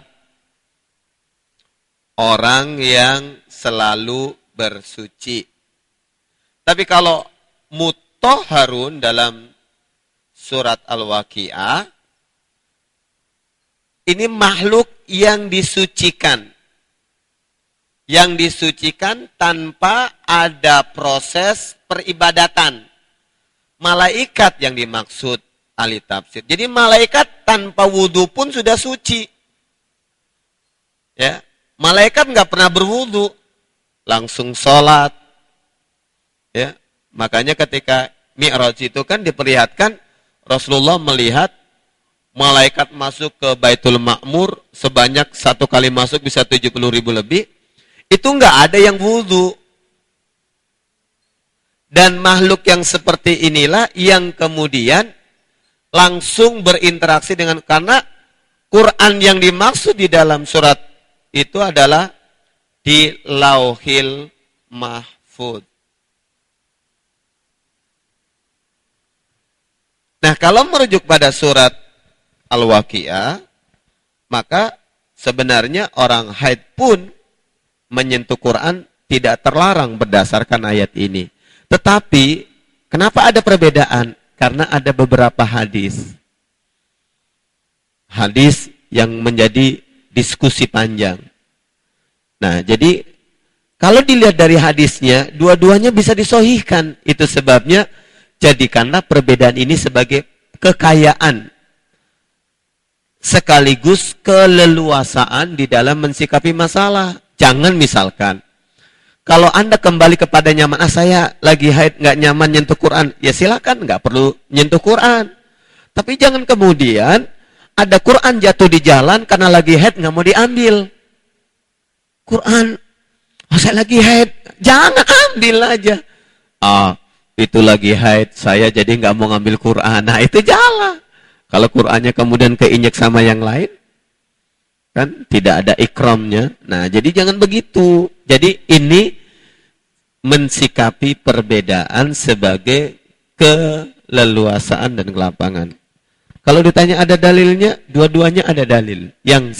Orang yang selalu bersuci. Tapi kalau mutahharun dalam surat Al-Waqi'ah, ini makhluk yang disucikan. Yang disucikan tanpa ada proses peribadatan. Malaikat yang dimaksud ahli tafsir. Jadi malaikat tanpa wudhu pun sudah suci. Ya, malaikat nggak pernah berwudhu, langsung sholat. Ya, makanya ketika Mi'raj itu kan diperlihatkan Rasulullah melihat malaikat masuk ke Baitul Ma'mur sebanyak satu kali masuk bisa 70.000 lebih. Itu nggak ada yang wudhu. Dan makhluk yang seperti inilah yang kemudian langsung berinteraksi dengan, karena Quran yang dimaksud di dalam surat itu adalah di Lauhil Mahfuz. Nah, kalau merujuk pada surat Al-Waqi'ah, maka sebenarnya orang haid pun menyentuh Quran tidak terlarang berdasarkan ayat ini. Tetapi, kenapa ada perbedaan? Karena ada beberapa hadis. Hadis yang menjadi diskusi panjang. Nah, jadi kalau dilihat dari hadisnya, dua-duanya bisa disohihkan. Itu sebabnya, jadikanlah perbedaan ini sebagai kekayaan. Sekaligus keleluasaan di dalam mensikapi masalah. Jangan misalkan, kalau Anda kembali kepada nyaman, saya lagi haid nggak nyaman nyentuh Quran, ya silakan, nggak perlu nyentuh Quran. Tapi jangan kemudian ada Quran jatuh di jalan karena lagi haid nggak mau diambil. Quran, saya lagi haid, jangan ambil aja. Itu lagi haid, saya jadi nggak mau ngambil Quran. Nah itu jalan. Kalau Qurannya kemudian keinjek sama yang lain, kan tidak ada ikramnya. Nah, jadi jangan begitu. Jadi ini mensikapi perbedaan sebagai keleluasaan dan kelapangan. Kalau ditanya ada dalilnya, dua-duanya ada dalil yang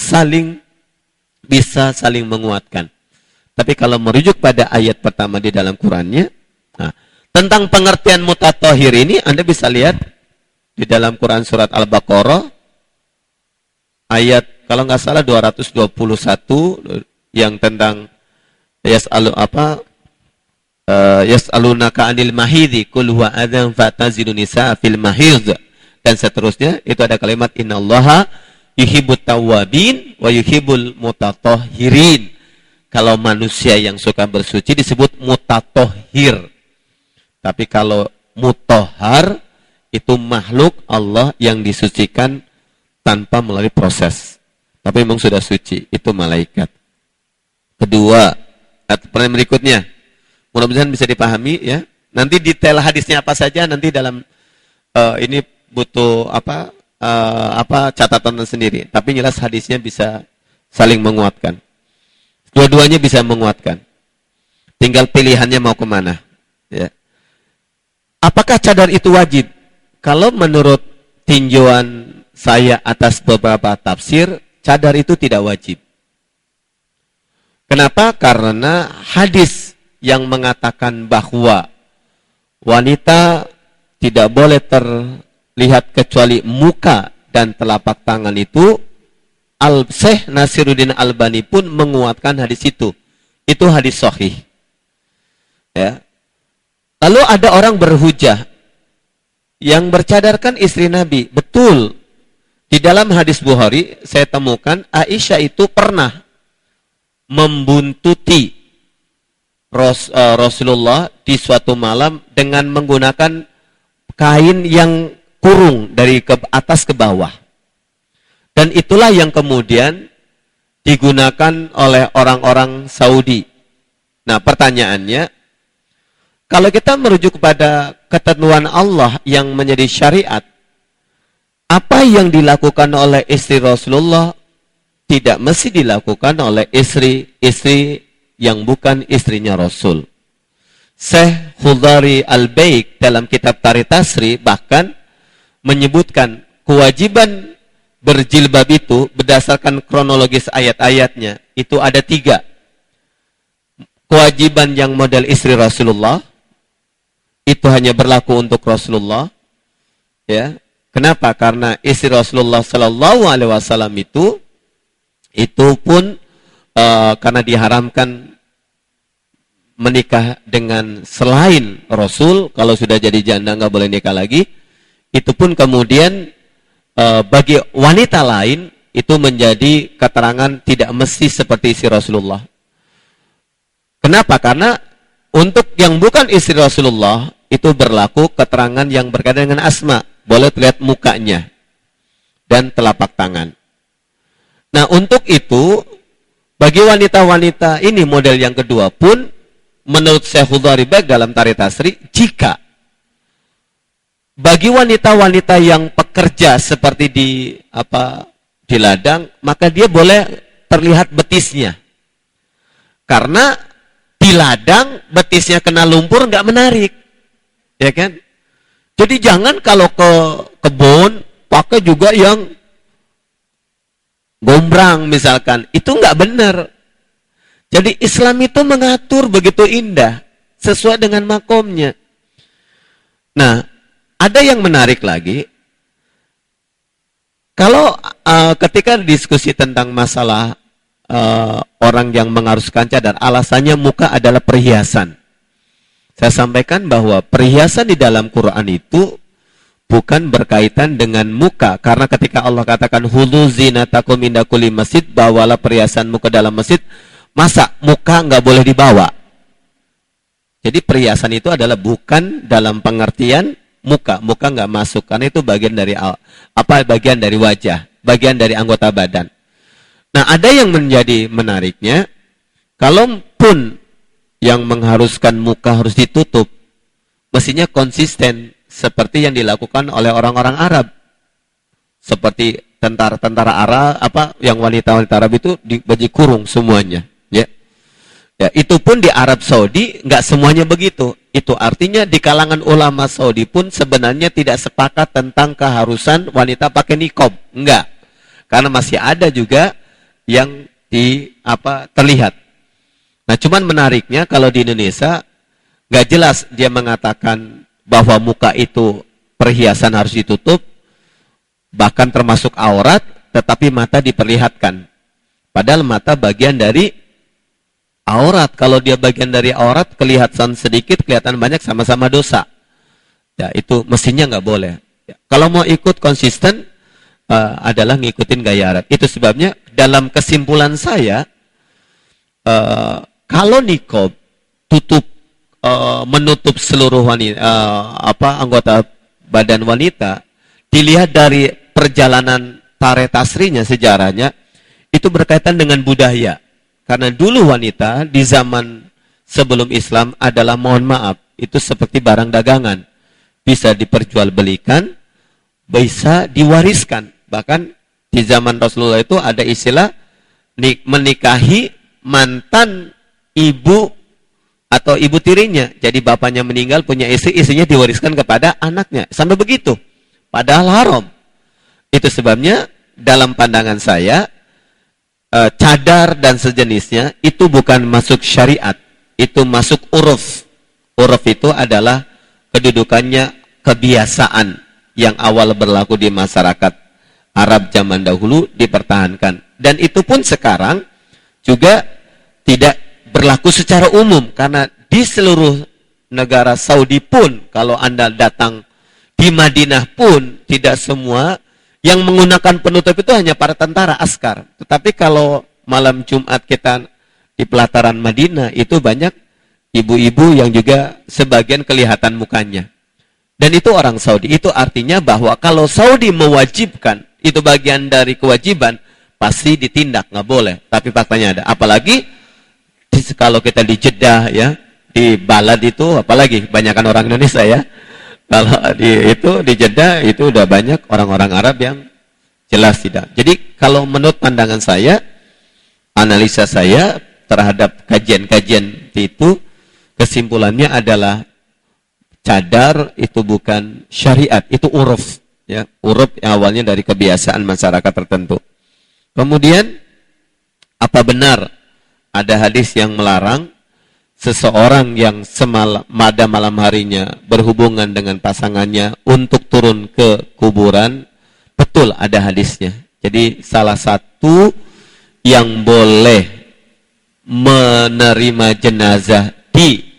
bisa saling menguatkan. Tapi kalau merujuk pada ayat pertama di dalam Qurannya, nah, tentang pengertian mutatohir ini Anda bisa lihat di dalam Quran surat Al-Baqarah ayat kalau nggak salah 221 yang tentang yas'alunaka 'anil mahidhi qul huwa adzan fatazilun nisaa fil mahidh dan seterusnya. Itu ada kalimat innallaha yuhibbut tawwabin wa yuhibbul mutatahhirin. Kalau manusia yang suka bersuci disebut mutatahhir. Tapi kalau mutahhar itu makhluk Allah yang disucikan tanpa melalui proses. Tapi memang sudah suci, itu malaikat. Kedua, pertanyaan berikutnya. Mudah-mudahan bisa dipahami ya. Nanti detail hadisnya apa saja nanti dalam ini butuh catatan sendiri. Tapi jelas hadisnya bisa saling menguatkan. Dua-duanya bisa menguatkan. Tinggal pilihannya mau kemana. Ya. Apakah cadar itu wajib? Kalau menurut tinjauan saya atas beberapa tafsir, cadar itu tidak wajib. Kenapa? Karena hadis yang mengatakan bahwa wanita tidak boleh terlihat kecuali muka dan telapak tangan itu Syekh Nasiruddin Albani pun menguatkan hadis itu. Itu hadis sahih. Ya. Lalu ada orang berhujah yang bercadarkan istri Nabi. Betul. Di dalam hadis Bukhari saya temukan Aisyah itu pernah membuntuti Rasulullah di suatu malam dengan menggunakan kain yang kurung dari ke atas ke bawah. Dan itulah yang kemudian digunakan oleh orang-orang Saudi. Nah, pertanyaannya, kalau kita merujuk kepada ketentuan Allah yang menjadi syariat, apa yang dilakukan oleh istri Rasulullah tidak mesti dilakukan oleh istri-istri yang bukan istrinya Rasul. Syekh Khudari Al-Baik dalam kitab Tarikh Tasri bahkan menyebutkan kewajiban berjilbab itu berdasarkan kronologis ayat-ayatnya. Itu ada 3. Kewajiban yang model istri Rasulullah, itu hanya berlaku untuk Rasulullah. Ya. Kenapa? Karena istri Rasulullah Sallallahu Alaihi Wasallam itu pun karena diharamkan menikah dengan selain Rasul. Kalau sudah jadi janda nggak boleh nikah lagi. Itu pun kemudian bagi wanita lain itu menjadi keterangan tidak mesti seperti istri Rasulullah. Kenapa? Karena untuk yang bukan istri Rasulullah itu berlaku keterangan yang berkaitan dengan asma. Boleh terlihat mukanya dan telapak tangan. Nah, untuk itu bagi wanita-wanita ini model yang kedua pun menurut Syekh Khudari Baik dalam Tarikh Tasri, jika bagi wanita-wanita yang pekerja seperti di ladang, maka dia boleh terlihat betisnya. Karena di ladang betisnya kena lumpur nggak menarik. Ya kan? Jadi jangan kalau ke kebun pakai juga yang gombrang misalkan, itu nggak benar. Jadi Islam itu mengatur begitu indah sesuai dengan makomnya. Nah, ada yang menarik lagi, kalau ketika diskusi tentang masalah orang yang mengharuskan cadar, alasannya muka adalah perhiasan. Saya sampaikan bahwa perhiasan di dalam Quran itu bukan berkaitan dengan muka, karena ketika Allah katakan hulu zinatakum inda kulli masjid, bawalah perhiasanmu ke dalam masjid, masa muka nggak boleh dibawa? Jadi perhiasan itu adalah bukan dalam pengertian muka nggak masuk, karena itu bagian dari bagian dari wajah, bagian dari anggota badan. Nah, ada yang menjadi menariknya, kalaupun yang mengharuskan muka harus ditutup, mestinya konsisten seperti yang dilakukan oleh orang-orang Arab, seperti tentara-tentara Arab, yang wanita-wanita Arab itu dibaju kurung semuanya, ya. Ya, itu pun di Arab Saudi nggak semuanya begitu. Itu artinya di kalangan ulama Saudi pun sebenarnya tidak sepakat tentang keharusan wanita pakai niqab. Enggak. Karena masih ada juga yang terlihat. Nah, cuman menariknya kalau di Indonesia nggak jelas dia mengatakan bahwa muka itu perhiasan harus ditutup, bahkan termasuk aurat, tetapi mata diperlihatkan. Padahal mata bagian dari aurat. Kalau dia bagian dari aurat, kelihatan sedikit, kelihatan banyak, sama-sama dosa. Ya, itu mestinya nggak boleh. Ya, kalau mau ikut konsisten, adalah ngikutin gaya Arab. Itu sebabnya dalam kesimpulan saya, kalau niqab menutup seluruh wanita, anggota badan wanita, dilihat dari perjalanan Tarikh Tasrinya, sejarahnya, itu berkaitan dengan budaya. Karena dulu wanita di zaman sebelum Islam adalah, mohon maaf, itu seperti barang dagangan. Bisa diperjualbelikan, bisa diwariskan. Bahkan di zaman Rasulullah itu ada istilah menikahi mantan ibu atau ibu tirinya. Jadi bapaknya meninggal, punya istri, istrinya diwariskan kepada anaknya. Sampai begitu. Padahal haram. Itu sebabnya dalam pandangan saya, cadar dan sejenisnya itu bukan masuk syariat, itu masuk uruf. Uruf itu adalah kedudukannya kebiasaan yang awal berlaku di masyarakat Arab zaman dahulu, dipertahankan. Dan itu pun sekarang juga tidak berlaku secara umum, karena di seluruh negara Saudi pun, kalau Anda datang di Madinah pun, tidak semua yang menggunakan penutup itu hanya para tentara askar. Tetapi kalau malam Jumat kita di pelataran Madinah, itu banyak ibu-ibu yang juga sebagian kelihatan mukanya. Dan itu orang Saudi. Itu artinya bahwa kalau Saudi mewajibkan, itu bagian dari kewajiban, pasti ditindak, nggak boleh. Tapi faktanya ada. Apalagi kalau kita di Jeddah ya, di Balad itu, apalagi banyakan orang Indonesia ya. Kalau di Jeddah itu udah banyak orang-orang Arab yang jelas tidak. Jadi kalau menurut pandangan saya, analisa saya terhadap kajian-kajian itu, kesimpulannya adalah cadar itu bukan syariat, itu uruf ya, uruf yang awalnya dari kebiasaan masyarakat tertentu. Kemudian apa benar ada hadis yang melarang seseorang yang pada malam harinya berhubungan dengan pasangannya untuk turun ke kuburan? Betul, ada hadisnya. Jadi salah satu yang boleh menerima jenazah di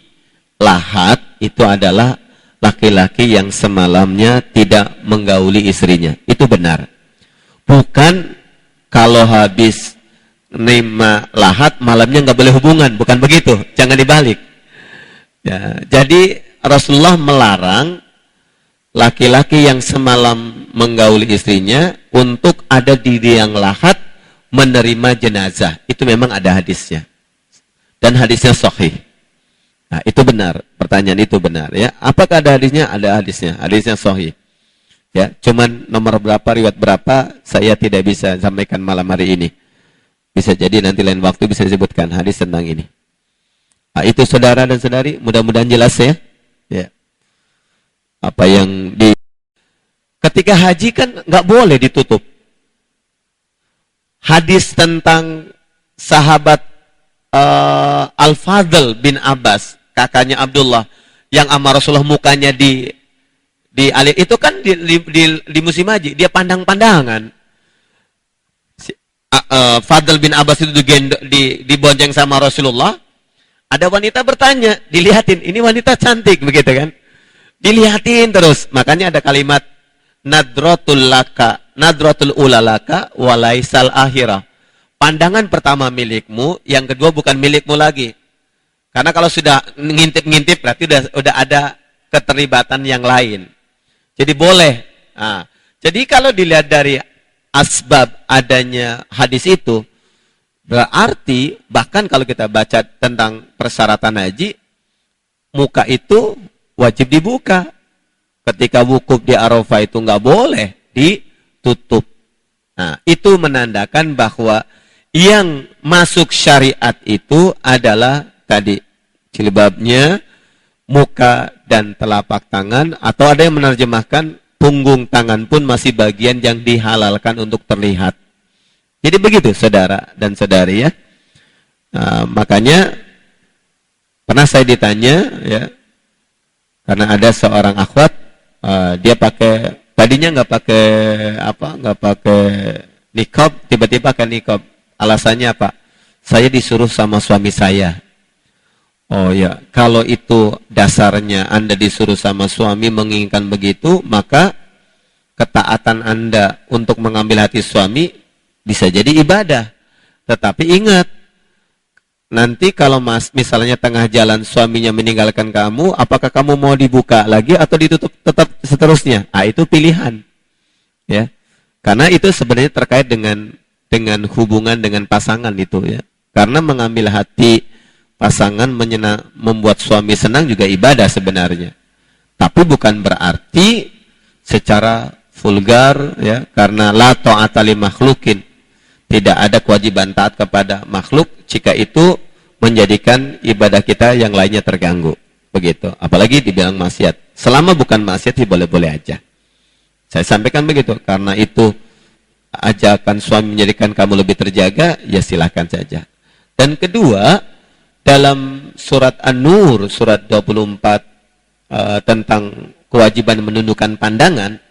lahat itu adalah laki-laki yang semalamnya tidak menggauli istrinya. Itu benar. Bukan kalau habis nerima lahat malamnya nggak boleh hubungan, bukan begitu. Jangan dibalik. Ya, jadi Rasulullah melarang laki-laki yang semalam menggauli istrinya untuk ada di liang lahat menerima jenazah. Itu memang ada hadisnya. Dan hadisnya sahih. Nah, itu benar. Pertanyaan itu benar ya. Apakah ada hadisnya? Ada hadisnya. Hadisnya sahih. Ya, cuman nomor berapa, riwayat berapa saya tidak bisa sampaikan malam hari ini. Bisa jadi nanti lain waktu bisa disebutkan hadis tentang ini. Nah, itu saudara dan saudari, mudah-mudahan jelas ya. Ya. Apa yang ketika haji kan nggak boleh ditutup. Hadis tentang sahabat Al-Fadl bin Abbas, kakaknya Abdullah, yang sama Rasulullah mukanya di itu kan di musim haji, dia pandang-pandangan. Fadl bin Abbas itu dibonceng sama Rasulullah. Ada wanita bertanya, dilihatin, ini wanita cantik begitu kan? Dilihatin terus. Makanya ada kalimat nadratul ulalaka walaisal akhirah. Pandangan pertama milikmu, yang kedua bukan milikmu lagi. Karena kalau sudah ngintip-ngintip berarti udah ada keterlibatan yang lain. Jadi boleh. Nah, jadi kalau dilihat dari asbab adanya hadis itu, berarti bahkan kalau kita baca tentang persyaratan haji, muka itu wajib dibuka. Ketika wukuf di Arafah itu nggak boleh ditutup. Nah, itu menandakan bahwa yang masuk syariat itu adalah tadi jilbabnya, muka dan telapak tangan, atau ada yang menerjemahkan punggung tangan pun masih bagian yang dihalalkan untuk terlihat. Jadi begitu saudara dan saudari ya. Nah, makanya pernah saya ditanya ya, karena ada seorang akhwat, dia tadinya nggak pakai niqab, tiba-tiba pakai niqab. Alasannya apa? Saya disuruh sama suami saya. Oh ya, kalau itu dasarnya Anda disuruh sama suami menginginkan begitu, maka ketaatan Anda untuk mengambil hati suami bisa jadi ibadah. Tetapi ingat, nanti kalau misalnya tengah jalan suaminya meninggalkan kamu, apakah kamu mau dibuka lagi atau ditutup tetap seterusnya? Ah, itu pilihan. Ya. Karena itu sebenarnya terkait dengan hubungan dengan pasangan itu ya. Karena mengambil hati pasangan membuat suami senang juga ibadah sebenarnya. Tapi bukan berarti secara vulgar ya, karena la ta'ata li makhlukin, tidak ada kewajiban taat kepada makhluk jika itu menjadikan ibadah kita yang lainnya terganggu. Begitu. Apalagi dibilang maksiat. Selama bukan maksiat ya boleh-boleh aja. Saya sampaikan begitu, karena itu ajakan suami menjadikan kamu lebih terjaga, ya silahkan saja. Dan kedua, dalam surat An-Nur, surat 24 tentang kewajiban menundukkan pandangan,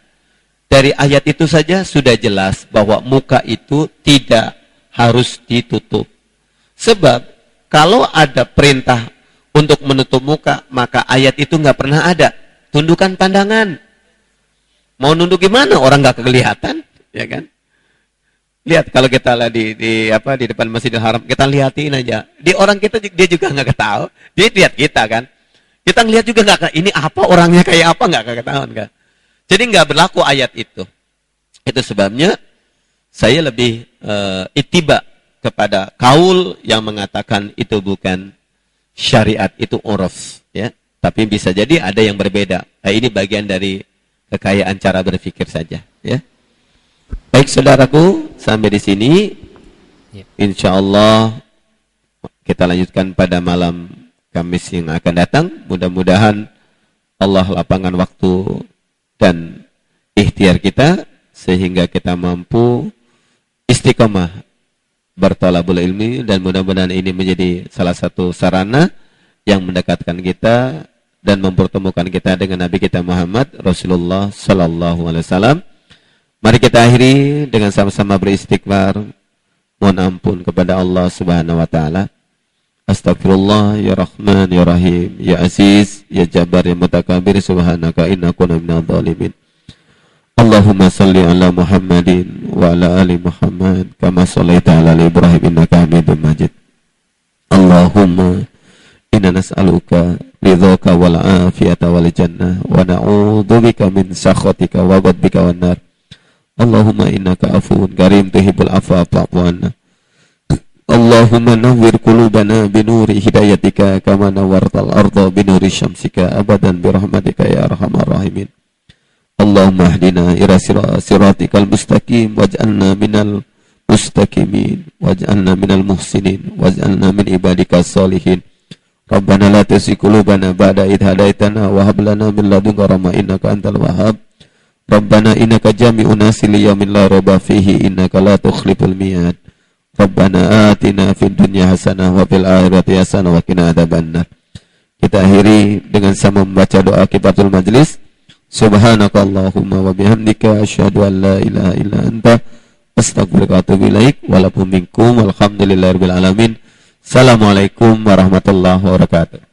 dari ayat itu saja sudah jelas bahwa muka itu tidak harus ditutup. Sebab kalau ada perintah untuk menutup muka, maka ayat itu nggak pernah ada. Tundukkan pandangan. Mau nunduk gimana? Orang nggak kelihatan, ya kan? Lihat kalau kita lah di depan Masjidil Haram, kita lihatin aja. Di orang kita dia juga nggak ketahui. Dia lihat kita kan. Kita ngelihat juga nggak, ini apa orangnya kayak apa nggak ketahuan kan. Jadi nggak berlaku ayat itu. Itu sebabnya saya lebih ittiba kepada kaul yang mengatakan itu bukan syariat, itu uruf, ya. Tapi bisa jadi ada yang berbeda. Nah, ini bagian dari kekayaan cara berpikir saja, ya. Baik saudaraku, sampai di sini. Insya Allah kita lanjutkan pada malam Kamis yang akan datang. Mudah-mudahan Allah lapangkan waktu dan ikhtiar kita sehingga kita mampu istiqomah bertolabul ilmi, dan mudah-mudahan ini menjadi salah satu sarana yang mendekatkan kita dan mempertemukan kita dengan Nabi kita Muhammad Rasulullah Sallallahu Alaihi Wasallam. Mari kita akhiri dengan sama-sama beristighfar, mohon ampun kepada Allah Subhanahu Wa Taala. Astagfirullah ya Rahman ya Rahim ya Aziz ya Jabbar ya Mutakabir, subhanaka inna kunna minadh dhalimin. Allahumma salli ala Muhammadin wa ala ali Muhammad kama sallaita ala Ibrahim innaka Hamidum Majid. Allahumma inna nas'aluka ridhaka wal afiyata wal jannah wa na'udzubika min sakhatika wa ghadabika wan nar. Allahumma innaka afuwun karim tuhibbul afwa fa'fu anna. Allahumma nawwir qulubana binuri hidayatika kama nawwartal arda binuri syamsika abadan birahmatika ya arhamar rahimin. Allahumma ahdina ila siratikal mustaqim waj'alna minal mustaqimin waj'alna minal muhsinin waj'alna min ibadikas solihin. Rabbana la tuzigh qulubana ba'da idh hadaitana wa hab lana min ladunka rahmah innaka antal wahhab. Rabbana innaka jami'un nasi liyaumin la raiba fihi innaka la tukhliful mi'ad. Rabbana atina fid dunya hasanah wa fil akhirati hasanah wa qina adzabannar. Kita akhiri dengan sama membaca doa kifatul majlis. Subhanakallahumma wa bihamdika asyhadu an la ilaha illa anta astaghfiruka wa atubu ilaik. Walakum minkum walhamdulillahirabbil alamin. Assalamualaikum warahmatullahi wabarakatuh.